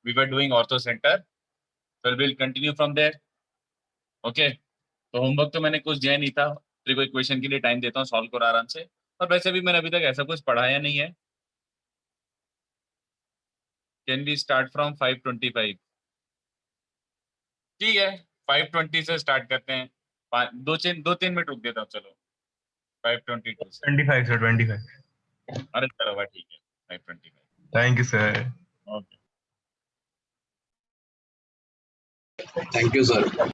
We were doing orthocentre, फिर will continue from there. Okay, तो homework तो मैंने कुछ दिया नहीं था, तेरे को एक क्वेश्चन के लिए टाइम देता हूँ, सॉल्व करो आराम से। और वैसे भी मैंने अभी तक ऐसा कुछ पढ़ाया नहीं है। Can we start from 5:25? ठीक है, 5:20 से स्टार्ट करते हैं। दो तीन मिनट रुक देता हूँ, चलो 5:22 से। 25 sir, 25। अरे चलो भाई, ठीक है, 5:25। Thank you sir. Okay. Thank you sir.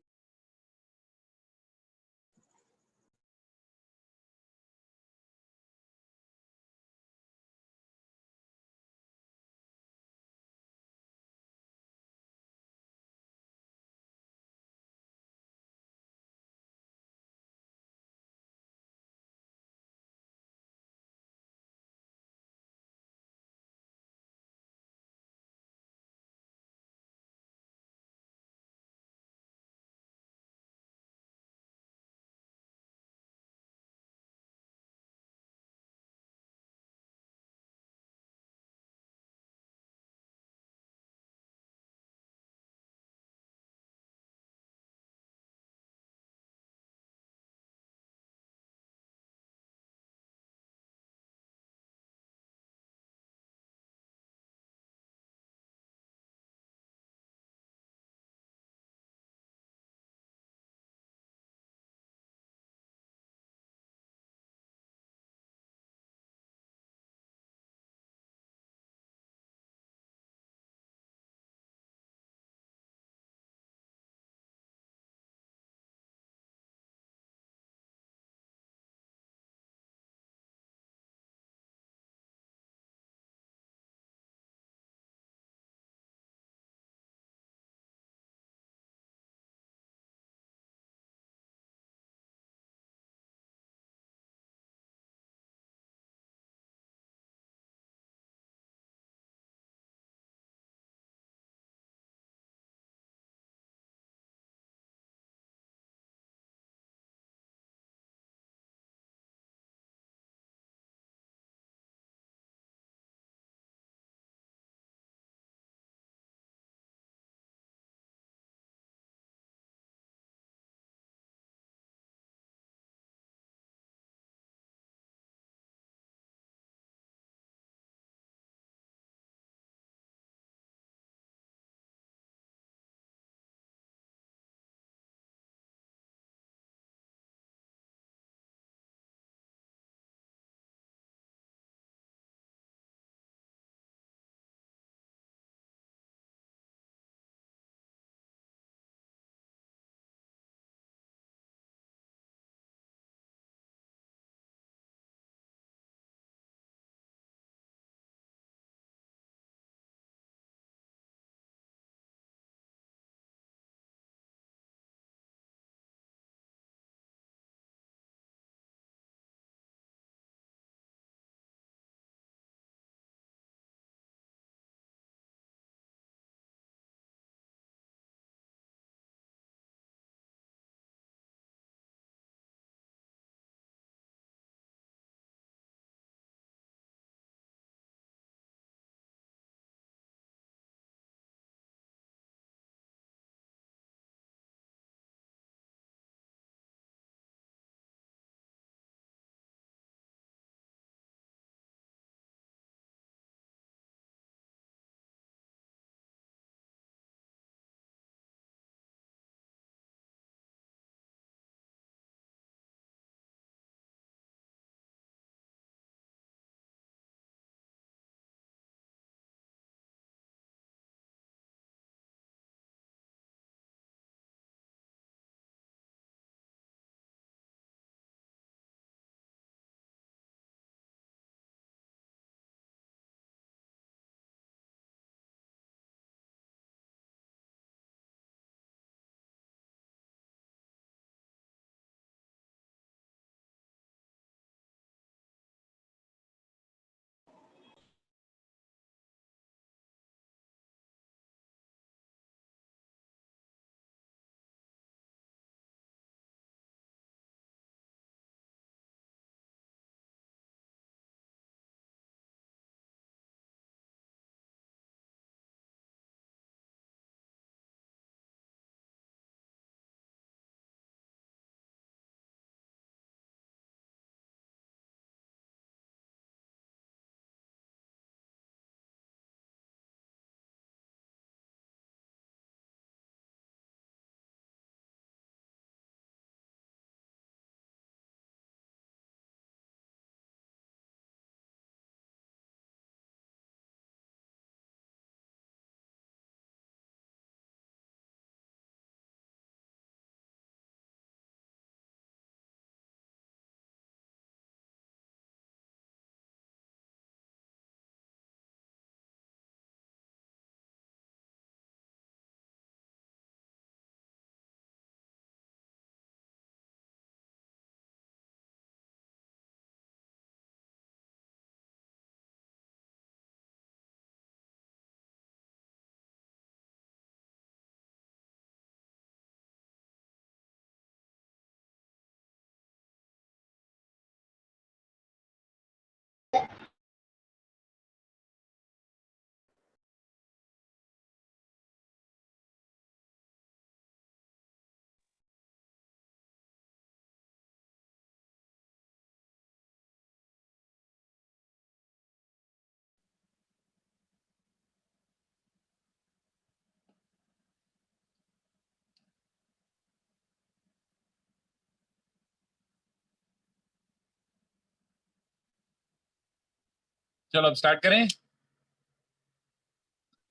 चलो अब स्टार्ट करें।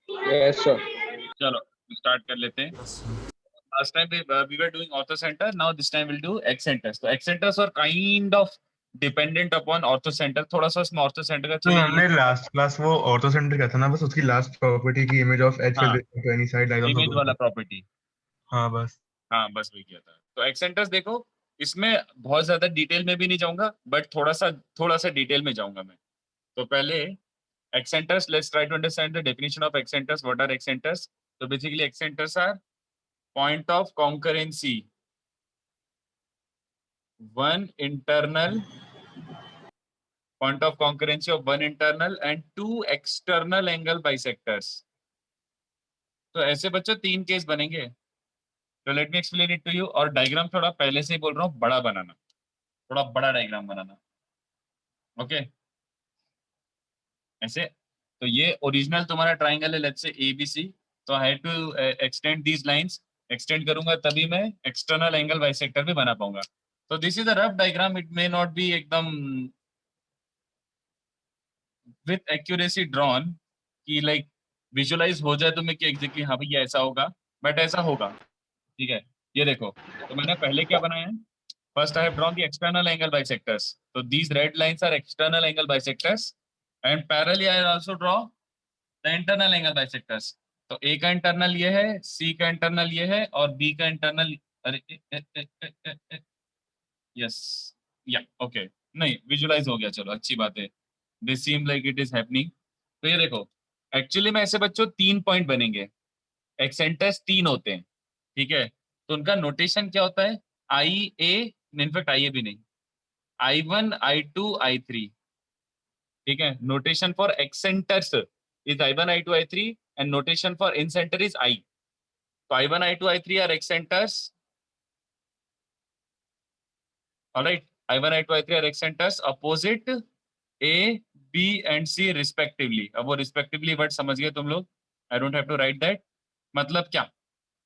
Yes, sir. चलो स्टार्ट कर लेते हैं। Last time we were doing orthocenter. Now this time we'll do excenters. तो excenters are kind of dependent upon orthocenter. थोड़ा सा उसमें orthocenter का तो चेंज हमने लास्ट क्लास वो ऑर्थो सेंटर क्या था ना, बस उसकी लास्ट प्रॉपर्टी की इमेज ऑफ एच हाँ, to any side diagonal image वाला प्रॉपर्टी। हाँ बस। हाँ बस वही किया था। तो एक्सेंटर्स देखो, इसमें बहुत ज्यादा डिटेल में भी नहीं जाऊंगा, बट थोड़ा सा डिटेल में जाऊंगा मैं। तो पहले excentres, let's try to understand the definition of excentres. What are excentres? तो basically excentres are point of concurrency, one internal point of concurrency of one internal and two external angle bisectors। तो ऐसे बच्चों तीन case बनेंगे। तो let me explain it to you. और diagram थोड़ा पहले से ही बोल रहा हूँ बड़ा बनाना, थोड़ा बड़ा डायग्राम बनाना। ओके ऐसे। तो ये ओरिजिनल तुम्हारा ट्राइंगल है, लेट्स से ABC। तो I have to extend these lines. Extend करूंगा तभी मैं एक्सटर्नल एंगल बाइसेक्टर भी बना पाऊंगा। तो this is a rough diagram, it may not B एकदम विथ एक्यूरेसी ड्रॉन कि लाइक विजुअलाइज हो जाए तुम्हें कि एग्जैक्टली हाँ भैया ऐसा होगा, बट ऐसा होगा। ठीक है, ये देखो। तो मैंने पहले क्या बनाया है? First I have drawn the external angle bisectors. तो these red lines are external angle bisectors and parallelly I also draw the internal angle bisectors. तो ए का इंटरनल ये है, सी का इंटरनल ये है, और बी का इंटरनल, अरे यस, या ओके, नहीं विजुअलाइज हो गया, चलो अच्छी बात है। This seem like it is happening. तो ये देखो, एक्चुअली में ऐसे बच्चों तीन पॉइंट बनेंगे। एक्सेंटर्स तीन होते हैं, ठीक है। तो उनका नोटेशन क्या होता है? आई ए, इनफेक्ट आई ए भी नहीं, I1 I2 I3। ठीक है, notation for excentres is I1 I2 I3 and notation for incentre is I। तो I1 I2 I3 are excentres, alright. I1 I2 I3 are excentres opposite A, B and C respectively. अब वो respectively word समझ गए तुम लोग, I don't have to write that. मतलब क्या,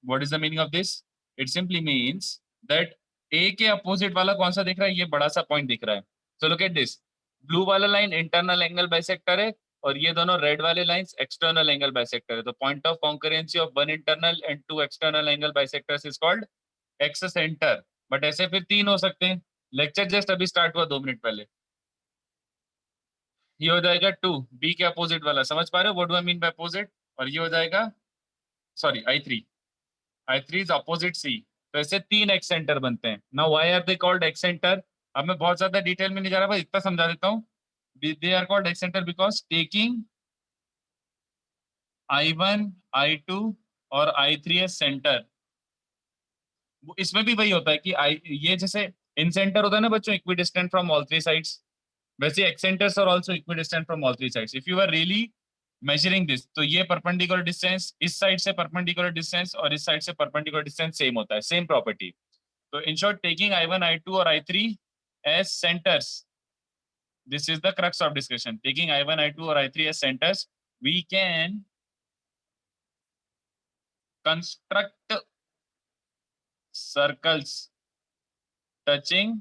what is the meaning of this? It simply means that A के opposite वाला कौन सा दिख रहा है? ये बड़ा सा पॉइंट दिख रहा है। So look at this, blue वाला लाइन इंटरनल एंगल बाइसेक्टर है, और ये दोनों रेड वाले लाइंस एक्सटर्नल एंगल बाइसेक्टर है। तो point of concurrency of one internal and two external angle bisectors is called excentre. But ऐसे फिर तीन हो सकते हैं। लेक्चर जस्ट अभी स्टार्ट हुआ 2 मिनट पहले। ये हो जाएगा 2 बी के अपोजिट वाला, समझ पा रहे हो what do I mean by opposite? और ये हो जाएगा, sorry I3 is opposite C। तो ऐसे तीन एक्सेंटर बनते हैं। Now why are they called excentre? अब मैं बहुत ज्यादा डिटेल में नहीं जा रहा, बस इतना समझा देता हूँ। They are called excentre because taking I1 I2 और I3 एज सेंटर। इसमें भी वही होता है कि ये जैसे इन सेंटर होता है ना बच्चों, equidistant from all three sides, वैसे excentres are also equidistant from all three sides. If you are really measuring this, तो ये परपेंडिकुलर डिस्टेंस, इस साइड से परपेंडिकुलर डिस्टेंस और इस साइड से परपेंडिकुलर डिस्टेंस सेम होता है, सेम प्रॉपर्टी। तो in short, taking I1 I2 और I3 as centres, this is the crux of discussion. Taking I1 I2 और I3 as centres, we can construct circles touching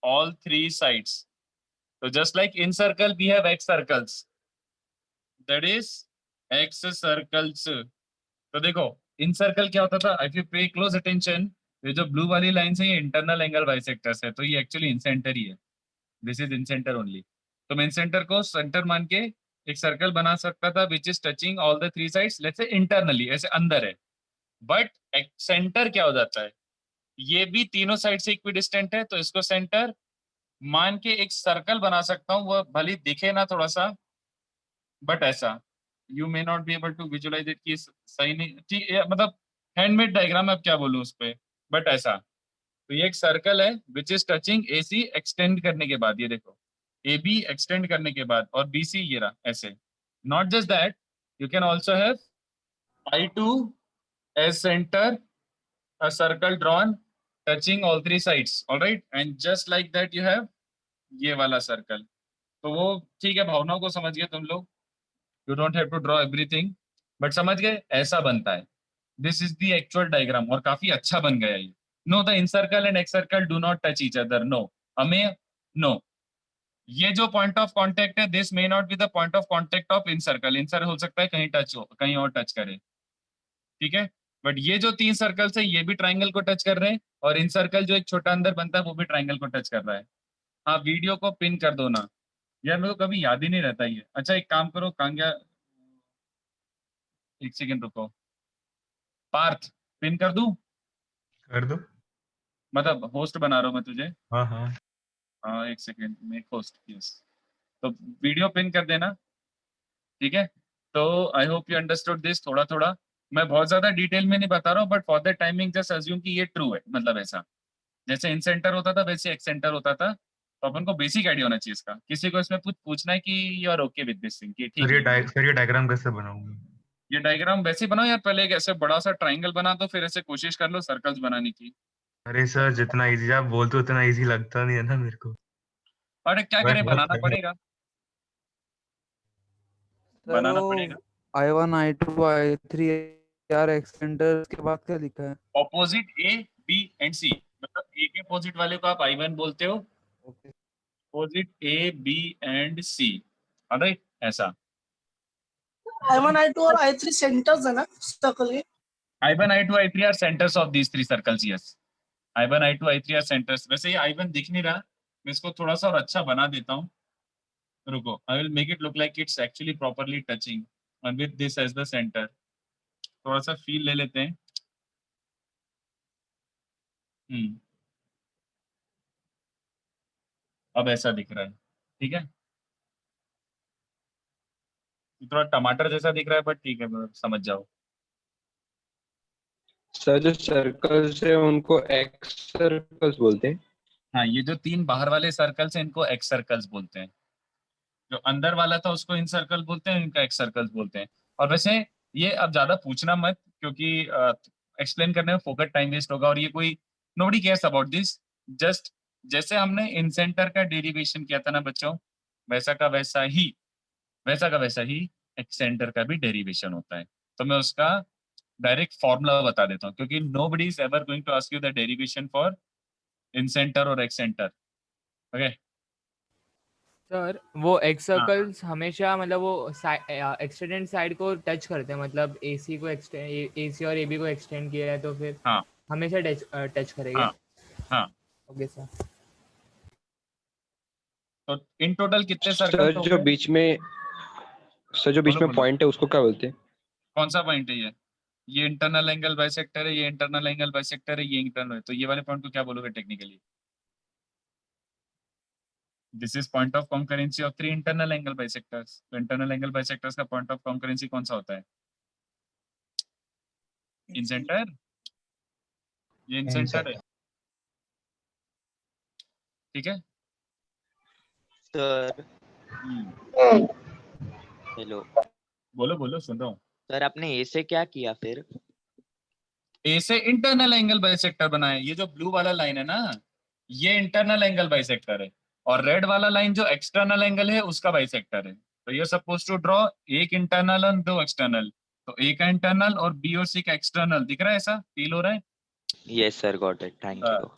all three sides। So just like in circle we have x circles, that is x circles। तो देखो इन circle क्या होता था, if you पे close attention, ये जो blue वाली लाइन है ये इंटरनल एंगल बाइसेक्टर्स है, तो ये एक्चुअली इन सेंटर ही है। This is in centre only. तो मैं इन सेंटर को सेंटर मान के एक सर्कल बना सकता था which is touching all the three sides, let's say internally, ऐसे अंदर है। बट सेंटर क्या हो जाता है, ये भी तीनों साइड से इक्विडिस्टेंट है, तो इसको सेंटर मान के एक सर्कल बना सकता हूँ। वो भले दिखे ना थोड़ा सा, बट ऐसा you may not be able to visualise it कि सही नहीं, ठीक मतलब हैंडमेड डायग्राम अब क्या बोलूं उस पे, बट ऐसा। तो ये एक सर्कल है which is touching AC extend करने के बाद, ये देखो AB एक्सटेंड करने के बाद, और BC ये रहा ऐसे। Not just that, you can also have I2 as centre, a circle drawn touching all three sides, all right, and just like that you have ये वाला सर्कल। तो वो ठीक है, भावनाओं को समझ गए तुम लोग, you don't have to draw everything, but समझ गए ऐसा बनता है। This is the actual diagram, और काफी अच्छा बन गया ये। No, the incircle and excircle do not touch each other, no, हमें नो, ये जो पॉइंट ऑफ कांटेक्ट है, this may not be the point of contact of incircle. Incircle हो सकता है कहीं टच हो, कहीं और टच करे, ठीक है। बट ये जो 3 सर्कल्स है ये भी ट्राइंगल को टच कर रहे हैं, और इन सर्कल जो एक छोटा अंदर बनता है वो भी ट्राइंगल को टच कर रहा है। हाँ, वीडियो को पिन कर दो ना यार, मेरे को कभी याद ही नहीं रहता ये। अच्छा एक काम करो, कहाँ गया, एक सेकंड रुको, पार्थ पिन कर दूं, कर दो। मतलब होस्ट बना रहा हूँ मैं तुझे। हाँ हाँ। हाँ एक सेकंड, मेक होस्ट, यस। तो वीडियो पिन कर देना, ठीक है। तो I hope you understood this थोड़ा थोड़ा। मैं बहुत ज्यादा डिटेल में नहीं बता रहा हूँ, but for the timing just assume कि ये ट्रू है, मतलब ऐसा जैसे इन सेंटर होता था वैसे एक सेंटर होता था। तो अपन को बेसिक आइडिया होना चाहिए इसका। किसी को इसमें कुछ पूछना है कि you are okay with this thing, कि ठीक है सर ये डायग्राम कैसे बनाऊंगा? ये डायग्राम वैसे ही बनाओ यार, पहले एक ऐसे बड़ा सा ट्राइंगल बना दो, फिर ऐसे कोशिश कर लो सर्कल्स बनाने की। अरे सर जितना इजी आप बोलते हो उतना इजी लगता नहीं है ना मेरे को। अरे क्या मैं करें, बहुत बनाना पड़ेगा, सर बनाना वो पड़ेगा। I1 I2 I3 यार एक्सटेंडर के बाद क्या लिखा है? ऑपोजिट ए बी एंड सी, मतलब ए के अपोजिट वाले को आप I1 बोलते हो, okay opposite A B and C, अरे ऐसा। I1 I2 और I3 सेंटर्स है ना सर्कल के? I1 I2 I3 are centres of these 3 circles, yes. I1 I2 I3 are centres. वैसे ये I1 दिख नहीं रहा, मैं इसको थोड़ा सा और अच्छा बना देता हूँ, रुको। I will make it look like it's actually properly touching and with this as the centre. थोड़ा सा फील ले लेते हैं। हम्म, अब ऐसा दिख रहा है, ठीक है। थोड़ा टमाटर जैसा दिख रहा है, बट ठीक है, मतलब समझ जाओ। सर जो सर्कल्स है उनको एक्स सर्कल्स बोलते हैं। हाँ, ये जो 3 बाहर वाले सर्कल्स हैं इनको एक्स सर्कल्स बोलते हैं। जो अंदर वाला था उसको इन सर्कल बोलते हैं, इनका एक्स सर्कल्स बोलते हैं। और वैसे ये अब ज्यादा पूछना मत, क्योंकि एक्सप्लेन करने में फोकट टाइम वेस्ट होगा, और ये कोई nobody cares about this. Just जैसे हमने इन सेंटर का डेरिवेशन किया था ना बच्चों, वैसा का वैसा ही, वैसा का वैसा ही एक्स सेंटर का भी डेरिवेशन होता है। तो मैं उसका डायरेक्ट फॉर्मूला बता देता हूँ, क्योंकि nobody is ever going to ask you the derivation for incentre और एक्स सेंटर, ओके। सर वो एक्स हाँ सर्कल्स हमेशा मतलब वो एक्सटेंडेंट साइड को टच करते हैं, मतलब एसी को एसी और एबी को एक्सटेंड किया है तो फिर हाँ हमेशा टच करेंगे। हाँ हाँ। Okay sir. तो इन टोटल कितने सर सर्कल्स हो जो गए? बीच में सर जो बीच बोलो में बोलो, पॉइंट है उसको क्या बोलते हैं? कौन सा पॉइंट है ये इंटरनल एंगल बाइसेक्टर है, ये इंटरनल एंगल बाइसेक्टर है, ये इंटरनल है। तो ये वाले पॉइंट को क्या बोलोगे technically? This is point of concurrency of 3 internal angle bisectors. तो इंटरनल एंगल बाइसेक्टर्स का पॉइंट ऑफ कॉन्करेंसी कौन सा होता है? इन सेंटर, ये इन सेंटर है, ठीक है। सर हम्म, हेलो बोलो बोलो, सुन रहा हूँ। सर, आपने ए से क्या किया फिर? ए से इंटरनल एंगल बाइसेक्टर बनाया। ये जो ब्लू वाला लाइन है ना, ये इंटरनल एंगल बाइसेक्टर है, और रेड वाला लाइन जो एक्सटर्नल एंगल है उसका बाइसेक्टर है। तो ये सपोज टू ड्रॉ एक इंटरनल और 2 एक्सटर्नल। तो ए का इंटरनल और बी और सी का एक्सटर्नल दिख रहा है, ऐसा फील हो रहा है? Yes sir, got it, thank you.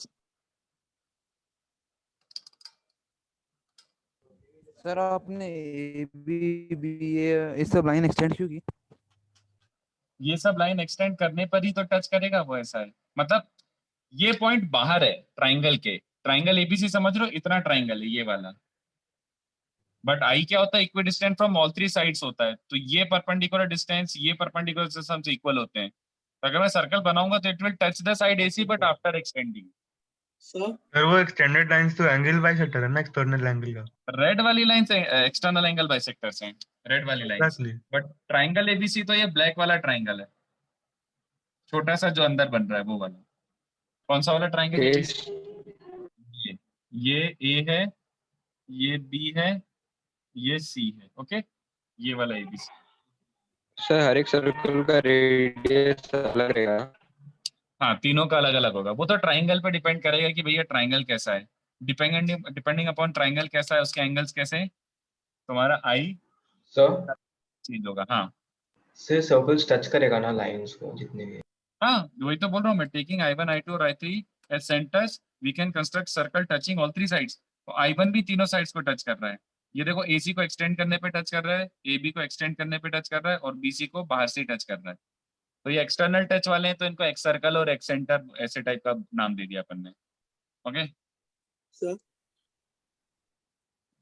Sir आपने ये सब लाइन एक्सटेंड क्यों की? ये सब लाइन एक्सटेंड करने पर ही तो टच करेगा वो, ऐसा है। मतलब ये पॉइंट बाहर है ट्राइंगल के, ट्राइंगल एबीसी समझ लो, इतना ट्राइंगल है ये वाला। बट आई क्या होता है? इक्विडिस्टेंट फ्रॉम ऑल 3 साइड्स होता है। तो ये परपेंडिकुलर डिस्टेंस, ये परपेंडिकुलर डिस्टेंस इक्वल होते हैं। तो अगर मैं सर्कल बनाऊंगा तो it will touch the side AC but after extending. Sir वो एक्सटेंडेड लाइंस तो एंगल बाइसेक्टर है ना, एक्सटर्नल एंगल का। रेड वाली लाइन से एक्सटर्नल एंगल बाइसेक्टर्स हैं, रेड वाली line. Exactly. But triangle ABC तो ये ब्लैक वाला ट्राइंगल है, छोटा सा जो अंदर बन रहा है वो वाला। कौन सा वाला ट्राइंगल एबीसी? ये ए है, ये बी है, ये सी है, ओके। ये वाला एबीसी। सर हर एक सर्कल का रेडियस अलग रहेगा। हाँ, तीनों का अलग अलग होगा। वो तो ट्राइंगल पे डिपेंड करेगा कि भैया ट्राइंगल कैसा है। डिपेंडिंग अपॉन ट्राइंगल कैसा है, उसके एंगल्स कैसे हैं, तुम्हारा आई सर चेंज होगा। हाँ से सर्कल्स टच करेगा ना लाइंस को जितने भी? हाँ, वही तो बोल रहा हूँ मैं। टेकिंग I1 I2 और I3 as centres we can construct circle touching all 3 sides. तो I1 भी तीनों साइड्स को टच कर रहा है। ये देखो AC को एक्सटेंड करने पे टच कर रहा है, AB को एक्सटेंड करने पे टच कर रहा है और BC को बाहर से टच कर रहा है। तो ये एक्सटर्नल टच वाले हैं तो इनको एक्स सर्कल और एक्स सेंटर ऐसे टाइप का नाम दे दिया अपन ने। ओके Sir,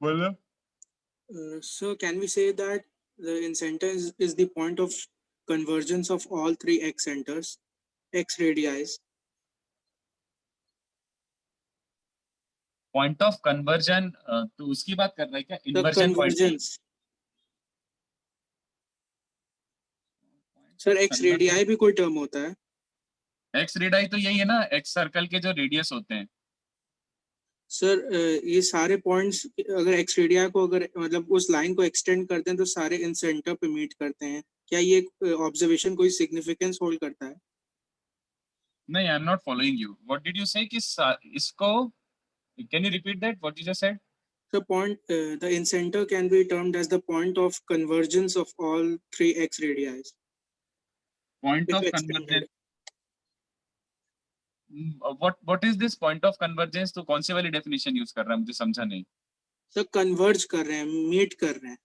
बोलो। so can we say that the incenter is the point of convergence of all three x centers, x radii? Point of conversion तो उसकी बात कर रहा है क्या? The inversion point. convergence. Sir, x radii भी कोई टर्म होता है? एक्स रेडाई तो यही है ना, एक्स सर्कल के जो रेडियस होते हैं। सर ये सारे पॉइंट्स अगर एक्स रेडिया को अगर मतलब उस लाइन को एक्सटेंड करते हैं तो सारे इन सेंटर पे मीट करते हैं, क्या ये ऑब्जर्वेशन कोई सिग्निफिकेंस होल्ड करता है? नहीं, आई am not following you. What did you से कि इसको can you repeat that what you just said? The point, the incenter can be termed as the point of convergence of all three x radii. Point If of extended. Convergence, what is this point of convergence? तो कौन सी वाली definition use कर रहा है, मुझे समझा नहीं। Sir converge कर रहे हैं, मीट कर रहे हैं।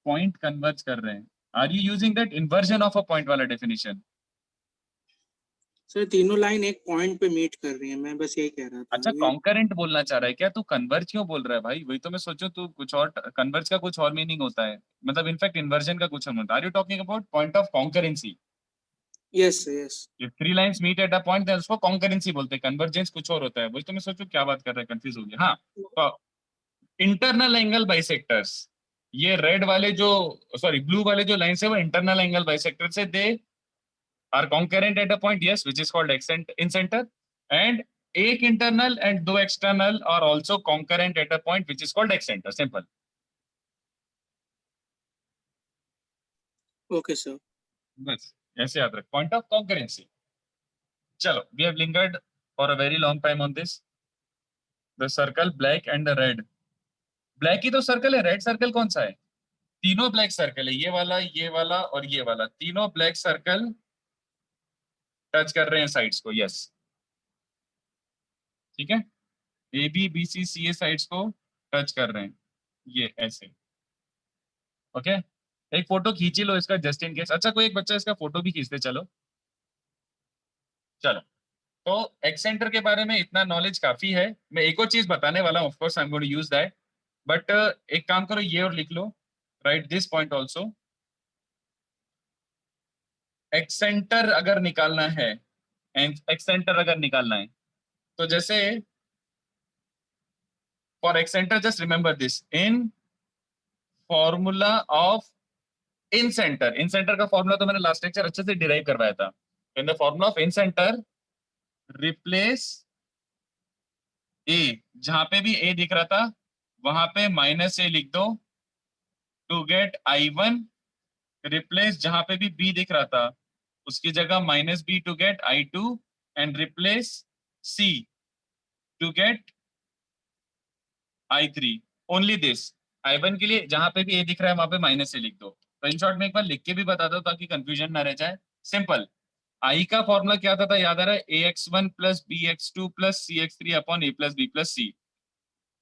पॉइंट कन्वर्ज कर रहे हैं। Are you using that inversion of a point वाला डेफिनेशन? सर तीनों लाइन एक पॉइंट पे मीट कर रही है, मैं बस यही कह रहा था। अच्छा, कॉन्करेंट बोलना चाह रहा है क्या? तू कन्वर्ज क्यों बोल रहा है भाई? वही तो मैं सोचूं तू कुछ और, कन्वर्ज का कुछ और मीनिंग होता है, मतलब इनफैक्ट इन्वर्जन का कुछ और होता है। Are you talking about point of concurrency? Yes yes. If three lines meet at a point then उसको कॉन्करेंसी बोलते हैं, कन्वर्जेंस कुछ और होता है। वही तो मैं सोचूं क्या बात कर रहा है, कंफ्यूज हो गया। हाँ, तो इंटरनल एंगल बाइसेक्टर्स, ये रेड वाले जो, सॉरी ब्लू वाले जो लाइंस है वो इंटरनल एंगल बाइसेक्टर से they are concurrent at a point, yes, which is called incentre, and एक इंटरनल एंड दो external are also concurrent at a point which is called excentre. Simple. Okay sir. बस ऐसे याद रख, point of concurrency. चलो, we have lingered for a very long time on this. The circle black and the red, black ही तो circle है, red circle कौन सा है? तीनों ब्लैक सर्कल है, ये वाला और ये वाला, तीनों ब्लैक सर्कल टच कर रहे हैं साइड्स को। यस, ठीक है, A B B C C A sides को टच कर रहे हैं, ये ऐसे। ओके, एक फोटो खींची लो इसका जस्ट इन केस। अच्छा, कोई एक बच्चा इसका फोटो भी खींचते। चलो चलो, तो एक्सेंटर के बारे में इतना नॉलेज काफी है। मैं एक और चीज बताने वाला हूँ, of course I am going to use that, but एक काम करो, ये और लिख लो, write this point also. Excentre अगर निकालना है, एक्सेंटर अगर निकालना है तो जैसे for excentre just remember this, in formula of incentre, incentre का फॉर्मूला तो मैंने लास्ट लेक्चर अच्छे से डिराइव करवाया था। In the formula of incentre replace A, जहां पे भी ए दिख रहा था वहां पे माइनस ए लिख दो टू गेट I1, रिप्लेस जहां पे भी बी दिख रहा था उसकी जगह minus B to get I2, and replace C to get I3। Only this, I1 के लिए जहां पे भी ए दिख रहा है वहां पे माइनस ए लिख दो। तो इन शॉर्ट में एक बार लिख के भी बता दो ताकि कंफ्यूजन ना रह जाए। सिंपल, आई का फॉर्मूला क्या था याद आ रहा है? ax1 plus bx2 plus cx3 upon a plus b plus c।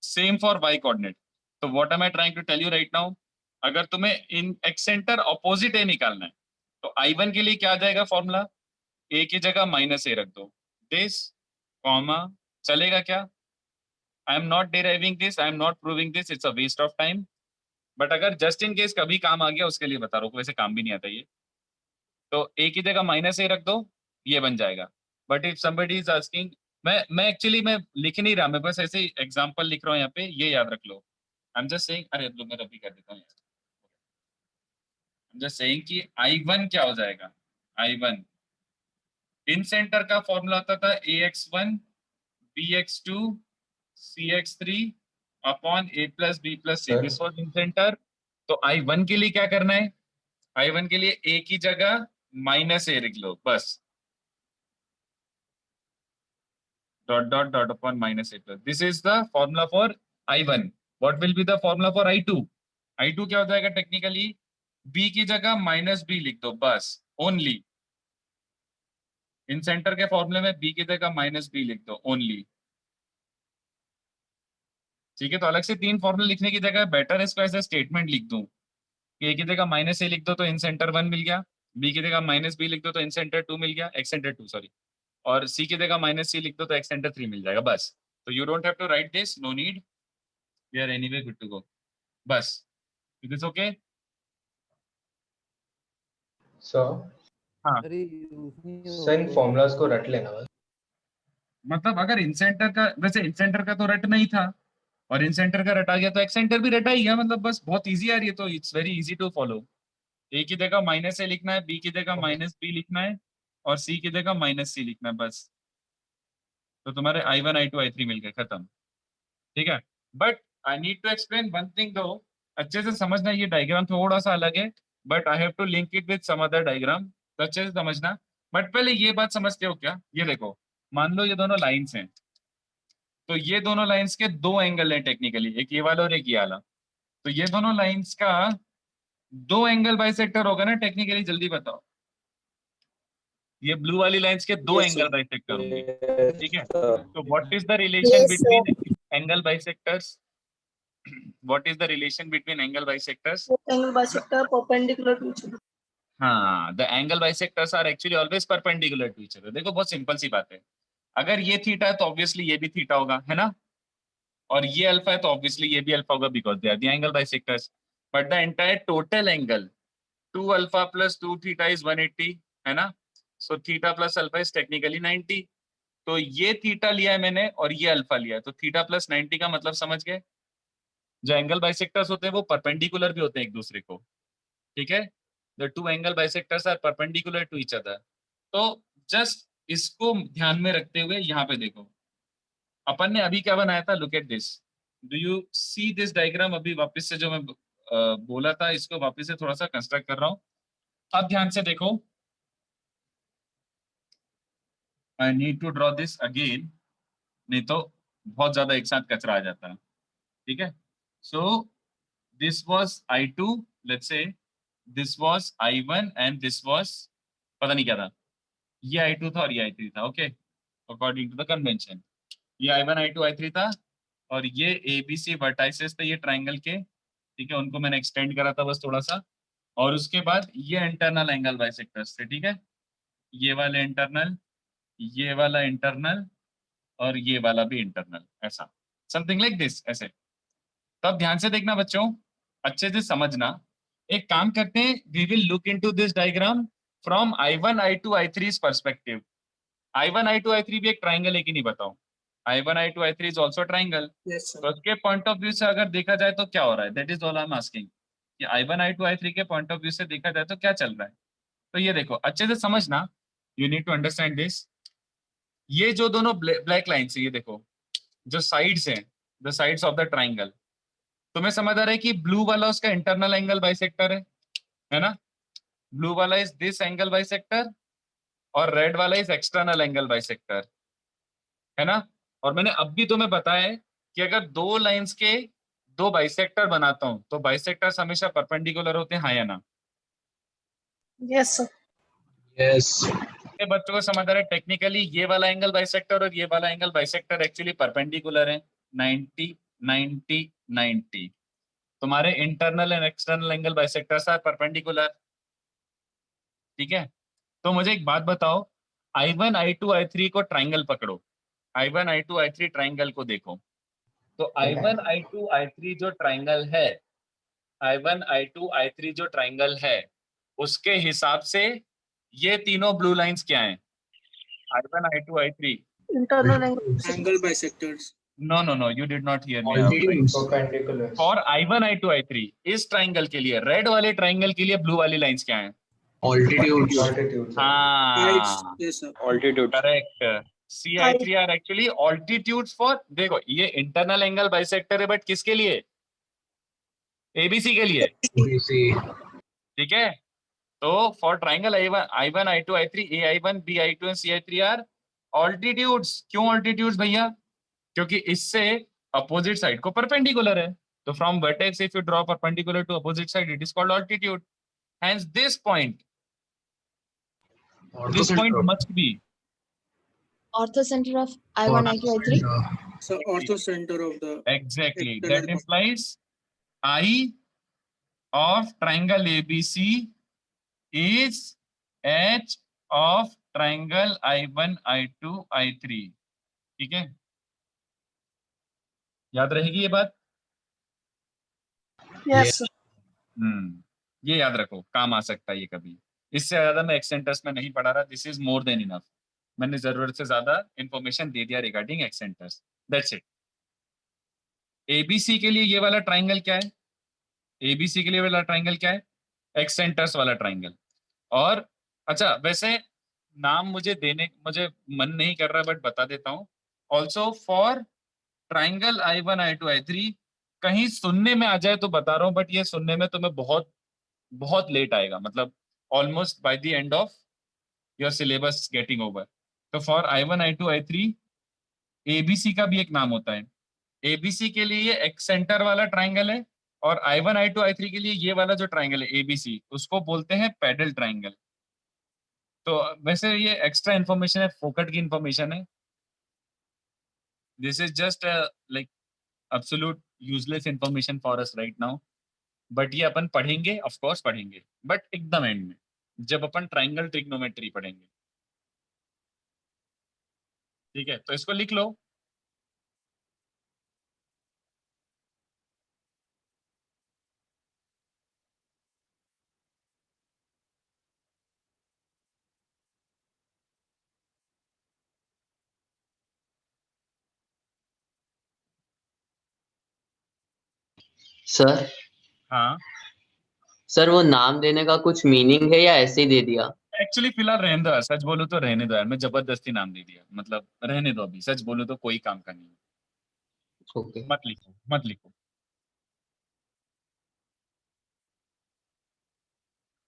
Same for y coordinate. तो what am I trying to tell you right now, अगर तुम्हें इन एक्सेंटर ऑपोजिट ए निकालना है तो I1 के लिए क्या आ जाएगा फॉर्मूला? a की जगह माइनस ए रख दो, दिस कॉमा, चलेगा क्या? I am not deriving this, I am not proving this, it's a waste of time, but अगर जस्ट इन केस कभी काम आ गया उसके लिए बता रहा हूँ, वैसे काम भी नहीं आता ये। तो a की जगह माइनस ए रख दो, ये बन जाएगा। But if somebody is asking, मैं एक्चुअली मैं लिख नहीं रहा, मैं बस ऐसे एग्जांपल लिख रहा हूँ यहाँ पे, ये याद रख लो। आई एम जस्ट सेइंग, अरे लो मैं रबी कर देता हूँ, आई एम जस्ट सेइंग कि I1 क्या हो जाएगा? I1 इन सेंटर का फॉर्मूला होता था ax1 bx2 cx3 upon a plus b plus c, this was in centre. तो I1 के लिए क्या करना है? I1 के लिए a की जगह माइनस ए लिख लो, बस dot dot dot upon minus A plus, this is the formula for I1। What will be the formula for I2? I2 क्या हो जाएगा टेक्निकली? b की जगह माइनस बी लिख दो, बस ओनली। इन सेंटर के फॉर्मूले में b की जगह माइनस बी लिख दो ओनली। ठीक है, तो अलग से 3 फॉर्मूले लिखने की जगह बेटर इसको ऐसे स्टेटमेंट लिख दूं कि ए की जगह -a लिख दो तो इन सेंटर 1 मिल गया, बी की जगह -b लिख दो तो इन सेंटर 2 मिल गया, एक्स सेंटर 2 सॉरी, और सी की जगह -c लिख दो तो एक्स सेंटर 3 मिल जाएगा बस। तो you don't have to write this, no need, we are anyway good to go, बस। It is okay. सर हाँ, अरे use नहीं सर इन होगा। फॉर्मूलाज को रट लेना बस। मतलब अगर इन सेंटर का, वैसे इन सेंटर का तो रट नहीं था, और इन सेंटर का रटा गया तो एक्स सेंटर भी रटा ही गया, मतलब बस बहुत इजी यार, ये तो it's very easy to follow. A की जगह -a लिखना है, बी की जगह -b लिखना है, और सी की जगह -c लिखना है बस। तो तुम्हारे I1 I2 I3 मिल गए, खत्म। ठीक है, but I need to explain one thing दो, अच्छे से समझना, ये डायग्राम थोड़ा सा अलग है, but I have to link it with some other diagram, तो अच्छे से समझना। बट पहले ये बात समझते हो क्या, ये देखो, मान लो ये दोनों लाइंस हैं, तो ये दोनों लाइंस के 2 एंगल हैं टेक्निकली, एक ये वाला और एक ये वाला, तो ये दोनों लाइंस का 2 एंगल बाइसेक्टर होगा ना टेक्निकली, जल्दी बताओ। ये ब्लू वाली लाइंस के 2 Yes, एंगल sir. बाइसेक्टर होंगे, Yes, ठीक है। sir. तो what is the relation Yes, sir. Between angle bisectors, what is the relation between angle bisectors? Angle bisector perpendicular to each other. हाँ, the angle bisectors are actually always perpendicular to each other. देखो बहुत simple सी बात है, अगर ये theta है तो obviously ये भी थीटा होगा, है ना, और ये अल्फा है तो ऑब्वियसली ये भी अल्फा होगा, because they are the angle bisectors. But the entire total angle 2 alpha plus 2 theta is 180, है ना, so theta plus alpha is technically 90। तो ये थीटा लिया है मैंने और ये अल्फा लिया है, तो थीटा प्लस 90 का मतलब समझ गए, जो एंगल बाइसेक्टर्स होते हैं वो परपेंडिकुलर भी होते हैं एक दूसरे को, ठीक है। The 2 angle bisectors are perpendicular to each other. तो जस्ट इसको ध्यान में रखते हुए यहाँ पे देखो, अपन ने अभी क्या बनाया था, look at this, do you see this diagram? अभी वापस से जो मैं बोला था, इसको वापस से थोड़ा सा कंस्ट्रक्ट कर रहा हूँ, अब ध्यान से देखो, I need to draw this again, नहीं तो बहुत ज्यादा एक साथ कचरा आ जाता है, ठीक है। So this was I2, let's say this was I1 and this was, पता नहीं क्या था, ये I2 था और ये I3 था, okay, according to the convention. ये I1 I2 I3 था, और ये ABC वर्टाइसेस थे ये ट्राइंगल के, ठीक है, उनको मैंने एक्सटेंड करा था बस थोड़ा सा, और उसके बाद ये इंटरनल एंगल बाइसेक्टर्स थे, ठीक है, ये वाले इंटरनल, ये वाला इंटरनल, और ये वाला भी इंटरनल, ऐसा समथिंग लाइक दिस, ऐसे। तो अब ध्यान से देखना बच्चों, अच्छे से समझना। एक काम करते हैं, we will look into this diagram from I1 I2 I3 perspective. I1 I2 I3 भी एक ट्राइंगल है कि नहीं बताओ? I1 I2 I3 is also triangle. Yes, sir. तो उसके पॉइंट ऑफ व्यू से अगर देखा जाए तो क्या हो रहा है, that is all I am asking, कि I1 I2 I3 के पॉइंट ऑफ व्यू से देखा जाए तो क्या चल रहा है। तो ये देखो, अच्छे से समझना, you need to understand this. ये जो दोनों ब्लैक लाइन्स है, ये देखो जो साइड्स हैं, the sides of the triangle, तुम्हें समझ आ रहा है कि ब्लू वाला उसका इंटरनल एंगल बाइसेक्टर है ना, ब्लू वाला इज दिस एंगल बाइसेक्टर, और रेड वाला इज एक्सटर्नल एंगल बाइसेक्टर, है ना। और मैंने अब भी तुम्हें बताया है कि अगर 2 लाइंस के 2 बाइसेक्टर बनाता हूं तो बाइसेक्टर्स हमेशा परपेंडिकुलर होते हैं, हाँ या ना? Yes, sir. Yes. ये बच्चों को समझ आ रहा है, टेक्निकली ये वाला एंगल बाइसेक्टर और ये वाला एंगल बाइसेक्टर एक्चुअली परपेंडिकुलर है, 90 90 90। तुम्हारे internal and external angle bisectors are perpendicular, ठीक है। तो मुझे एक बात बताओ, I1 I2 I3 को ट्राइंगल पकड़ो, I1 I2 I3 ट्राइंगल को देखो, तो I1 I2 I3 जो ट्राइंगल है, I1 I2 I3 जो ट्राइंगल है, उसके हिसाब से ये तीनों ब्लू लाइंस क्या हैं? I1 I2 I3, Internal angle. Angle bisectors. no, you did not hear me out right. Perpendicular. और I1 I2 I3 इस ट्राइंगल के लिए, रेड वाले ट्राइंगल के लिए ब्लू वाली लाइंस क्या हैं? Altitudes. Altitudes. Heights. हाँ, Yes, sir. Altitude. Correct. CI3 are actually altitudes for, देखो ये इंटरनल एंगल बाइसेक्टर है, बट किसके लिए? ABC के लिए, ABC. ठीक है। तो for triangle I1 I2 I3, AI1 BI2 and CI3 are altitudes. क्यों ऑल्टीट्यूड्स भैया? क्योंकि इससे अपोजिट साइड को परपेंडिकुलर है, तो from vertex if you draw perpendicular to opposite side it is called altitude. Hence this point must be Ortho center of I1, I2, I3. So ortho center of the Exactly. external That point. implies I of triangle ABC is H of triangle I1, I2, I3. ठीक है, याद रहेगी ये बात? Yes, sir. ये याद रखो, काम आ सकता है ये कभी। इससे ज्यादा मैं एक्सेंटर्स में नहीं पढ़ा रहा, this is more than enough. मैंने जरूरत से ज्यादा इंफॉर्मेशन दे दिया रिगार्डिंग एक्सेंटर्स, दैट्स इट। एबीसी के लिए ये वाला ट्राइंगल क्या है? एबीसी के लिए वाला ट्राइंगल क्या है? एक्सेंटर्स वाला ट्राइंगल। और अच्छा, वैसे नाम मुझे मन नहीं कर रहा, बट बता देता हूँ। Also for triangle I1, I2, I3, कहीं सुनने में आ जाए तो बता रहा हूँ, बट ये सुनने में तुम्हें बहुत बहुत लेट आएगा, मतलब almost by the end of your syllabus getting over. तो for I1, I2, I3 ABC का भी एक नाम होता है। एबीसी के लिए ये एक्सेंटर वाला ट्राइंगल है, और I1, I2, I3 के लिए ये वाला जो ट्राइंगल है एबीसी, उसको बोलते हैं पैडल ट्राइंगल। तो वैसे ये एक्स्ट्रा इंफॉर्मेशन है, फोकट की इंफॉर्मेशन है। This is just like absolute useless information for us right now, but ये अपन पढ़ेंगे, ऑफ कोर्स पढ़ेंगे, बट एकदम एंड में, जब अपन ट्राइंगल ट्रिग्नोमेट्री पढ़ेंगे। ठीक है, तो इसको लिख लो। सर हाँ, सर वो नाम देने का कुछ मीनिंग है या ऐसे ही दे दिया? एक्चुअली फिलहाल रहने दो यार, सच बोलूं तो रहने दो यार, मैं जबरदस्ती नाम दे दिया, मतलब रहने दो अभी, सच बोलूं तो कोई काम का नहीं है। ओके। मत लिखो, मत लिखो।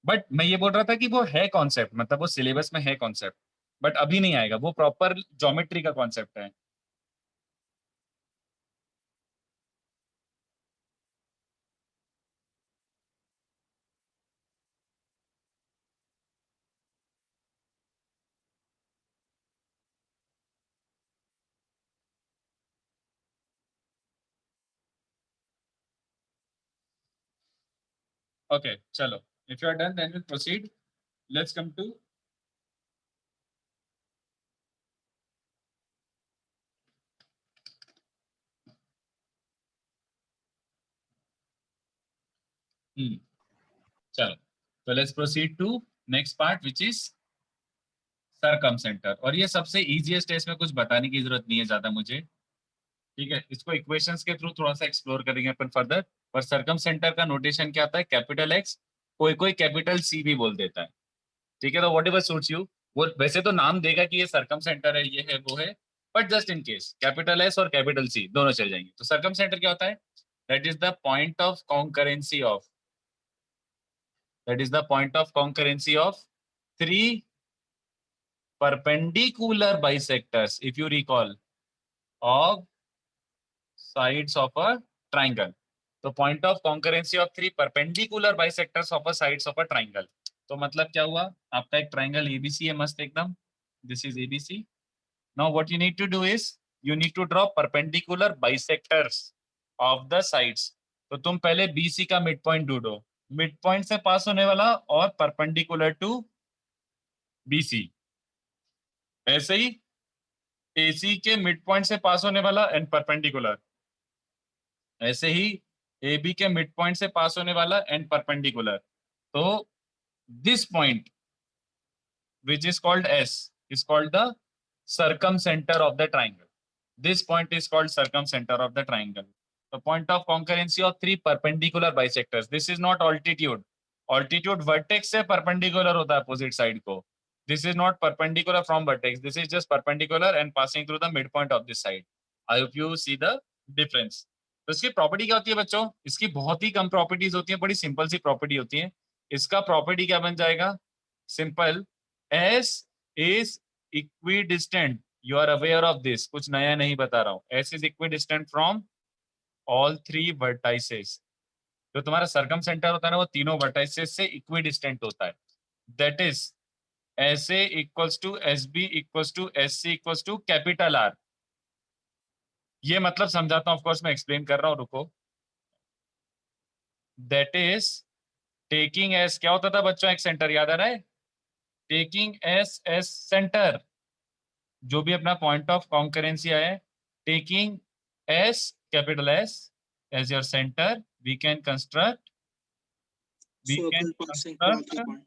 बट मैं ये बोल रहा था कि वो है कॉन्सेप्ट, मतलब वो सिलेबस में है कॉन्सेप्ट, बट अभी नहीं आएगा, वो प्रॉपर ज्योमेट्री का कॉन्सेप्ट है। ओके, चलो, if you are done then will proceed. Let's come to चलो, तो let's proceed to next part which is circumcentre. और ये सबसे इजीएस्ट है, इसमें कुछ बताने की जरूरत नहीं है ज्यादा मुझे। ठीक है, इसको इक्वेशंस के थ्रू थोड़ा सा एक्सप्लोर करेंगे अपन फर्दर। पर सरकम सेंटर का नोटेशन क्या आता है? कैपिटल एक्स, कोई कोई कैपिटल सी भी बोल देता है। ठीक है, तो व्हाट एवर सूट्स यू। वो वैसे तो नाम देगा कि ये सरकम सेंटर है, ये है, वो है, but just in case capital S और कैपिटल सी दोनों चल जाएंगे। तो सरकम सेंटर क्या होता है? That is the point of concurrency of, that is the point of concurrency of three perpendicular bisectors, if you recall, of sides of a triangle. तो point of concurrency of three perpendicular bisectors of a sides of a triangle. तो मतलब क्या हुआ? आपका एक triangle ABC है, मस्त एकदम, this is ABC. Now what you need to do is you need to draw perpendicular bisectors of the sides. तो तुम पहले बीसी का मिड पॉइंट ढूंढो, मिड पॉइंट से पास होने वाला और परपेंडिकुलर टू बीसी। ऐसे ही एसी के मिड पॉइंट से पास होने वाला एंड परपेंडिकुलर, ऐसे ही AB के मिड पॉइंट से पास होने वाला एंड परपेंडिकुलर। तो this point which is called S is called the circumcenter of the triangle. This point is called circumcenter of the triangle. The point of concurrency of three perpendicular bisectors. This is not altitude. Altitude vertex से perpendicular होता है opposite side को. This is not perpendicular from vertex. This is just perpendicular and passing through the midpoint of this side. I hope you see the difference. तो इसकी property क्या होती है बच्चों? इसकी बहुत ही कम प्रॉपर्टीज होती है, बड़ी सिंपल सी प्रॉपर्टी होती है। इसका प्रॉपर्टी क्या बन जाएगा? Simple, S is equidistant. You are aware of this. कुछ नया नहीं बता रहा हूँ। S is equidistant from all three vertices. जो तुम्हारा सर्कम सेंटर होता है ना, वो तीनों वर्टाइसेस से इक्विडिस्टेंट होता है। That is SA equals to SB equals to SC equals to capital R. ये मतलब समझाता हूँ, ऑफ कोर्स मैं एक्सप्लेन कर रहा हूँ, रुको। दैट इज टेकिंग एस, क्या होता था बच्चों एक सेंटर, याद आ रहा है? टेकिंग एस सेंटर, जो भी अपना पॉइंट ऑफ कॉन्करेंसी है, taking S capital S as your centre, we can construct Circle passing through all 3 points.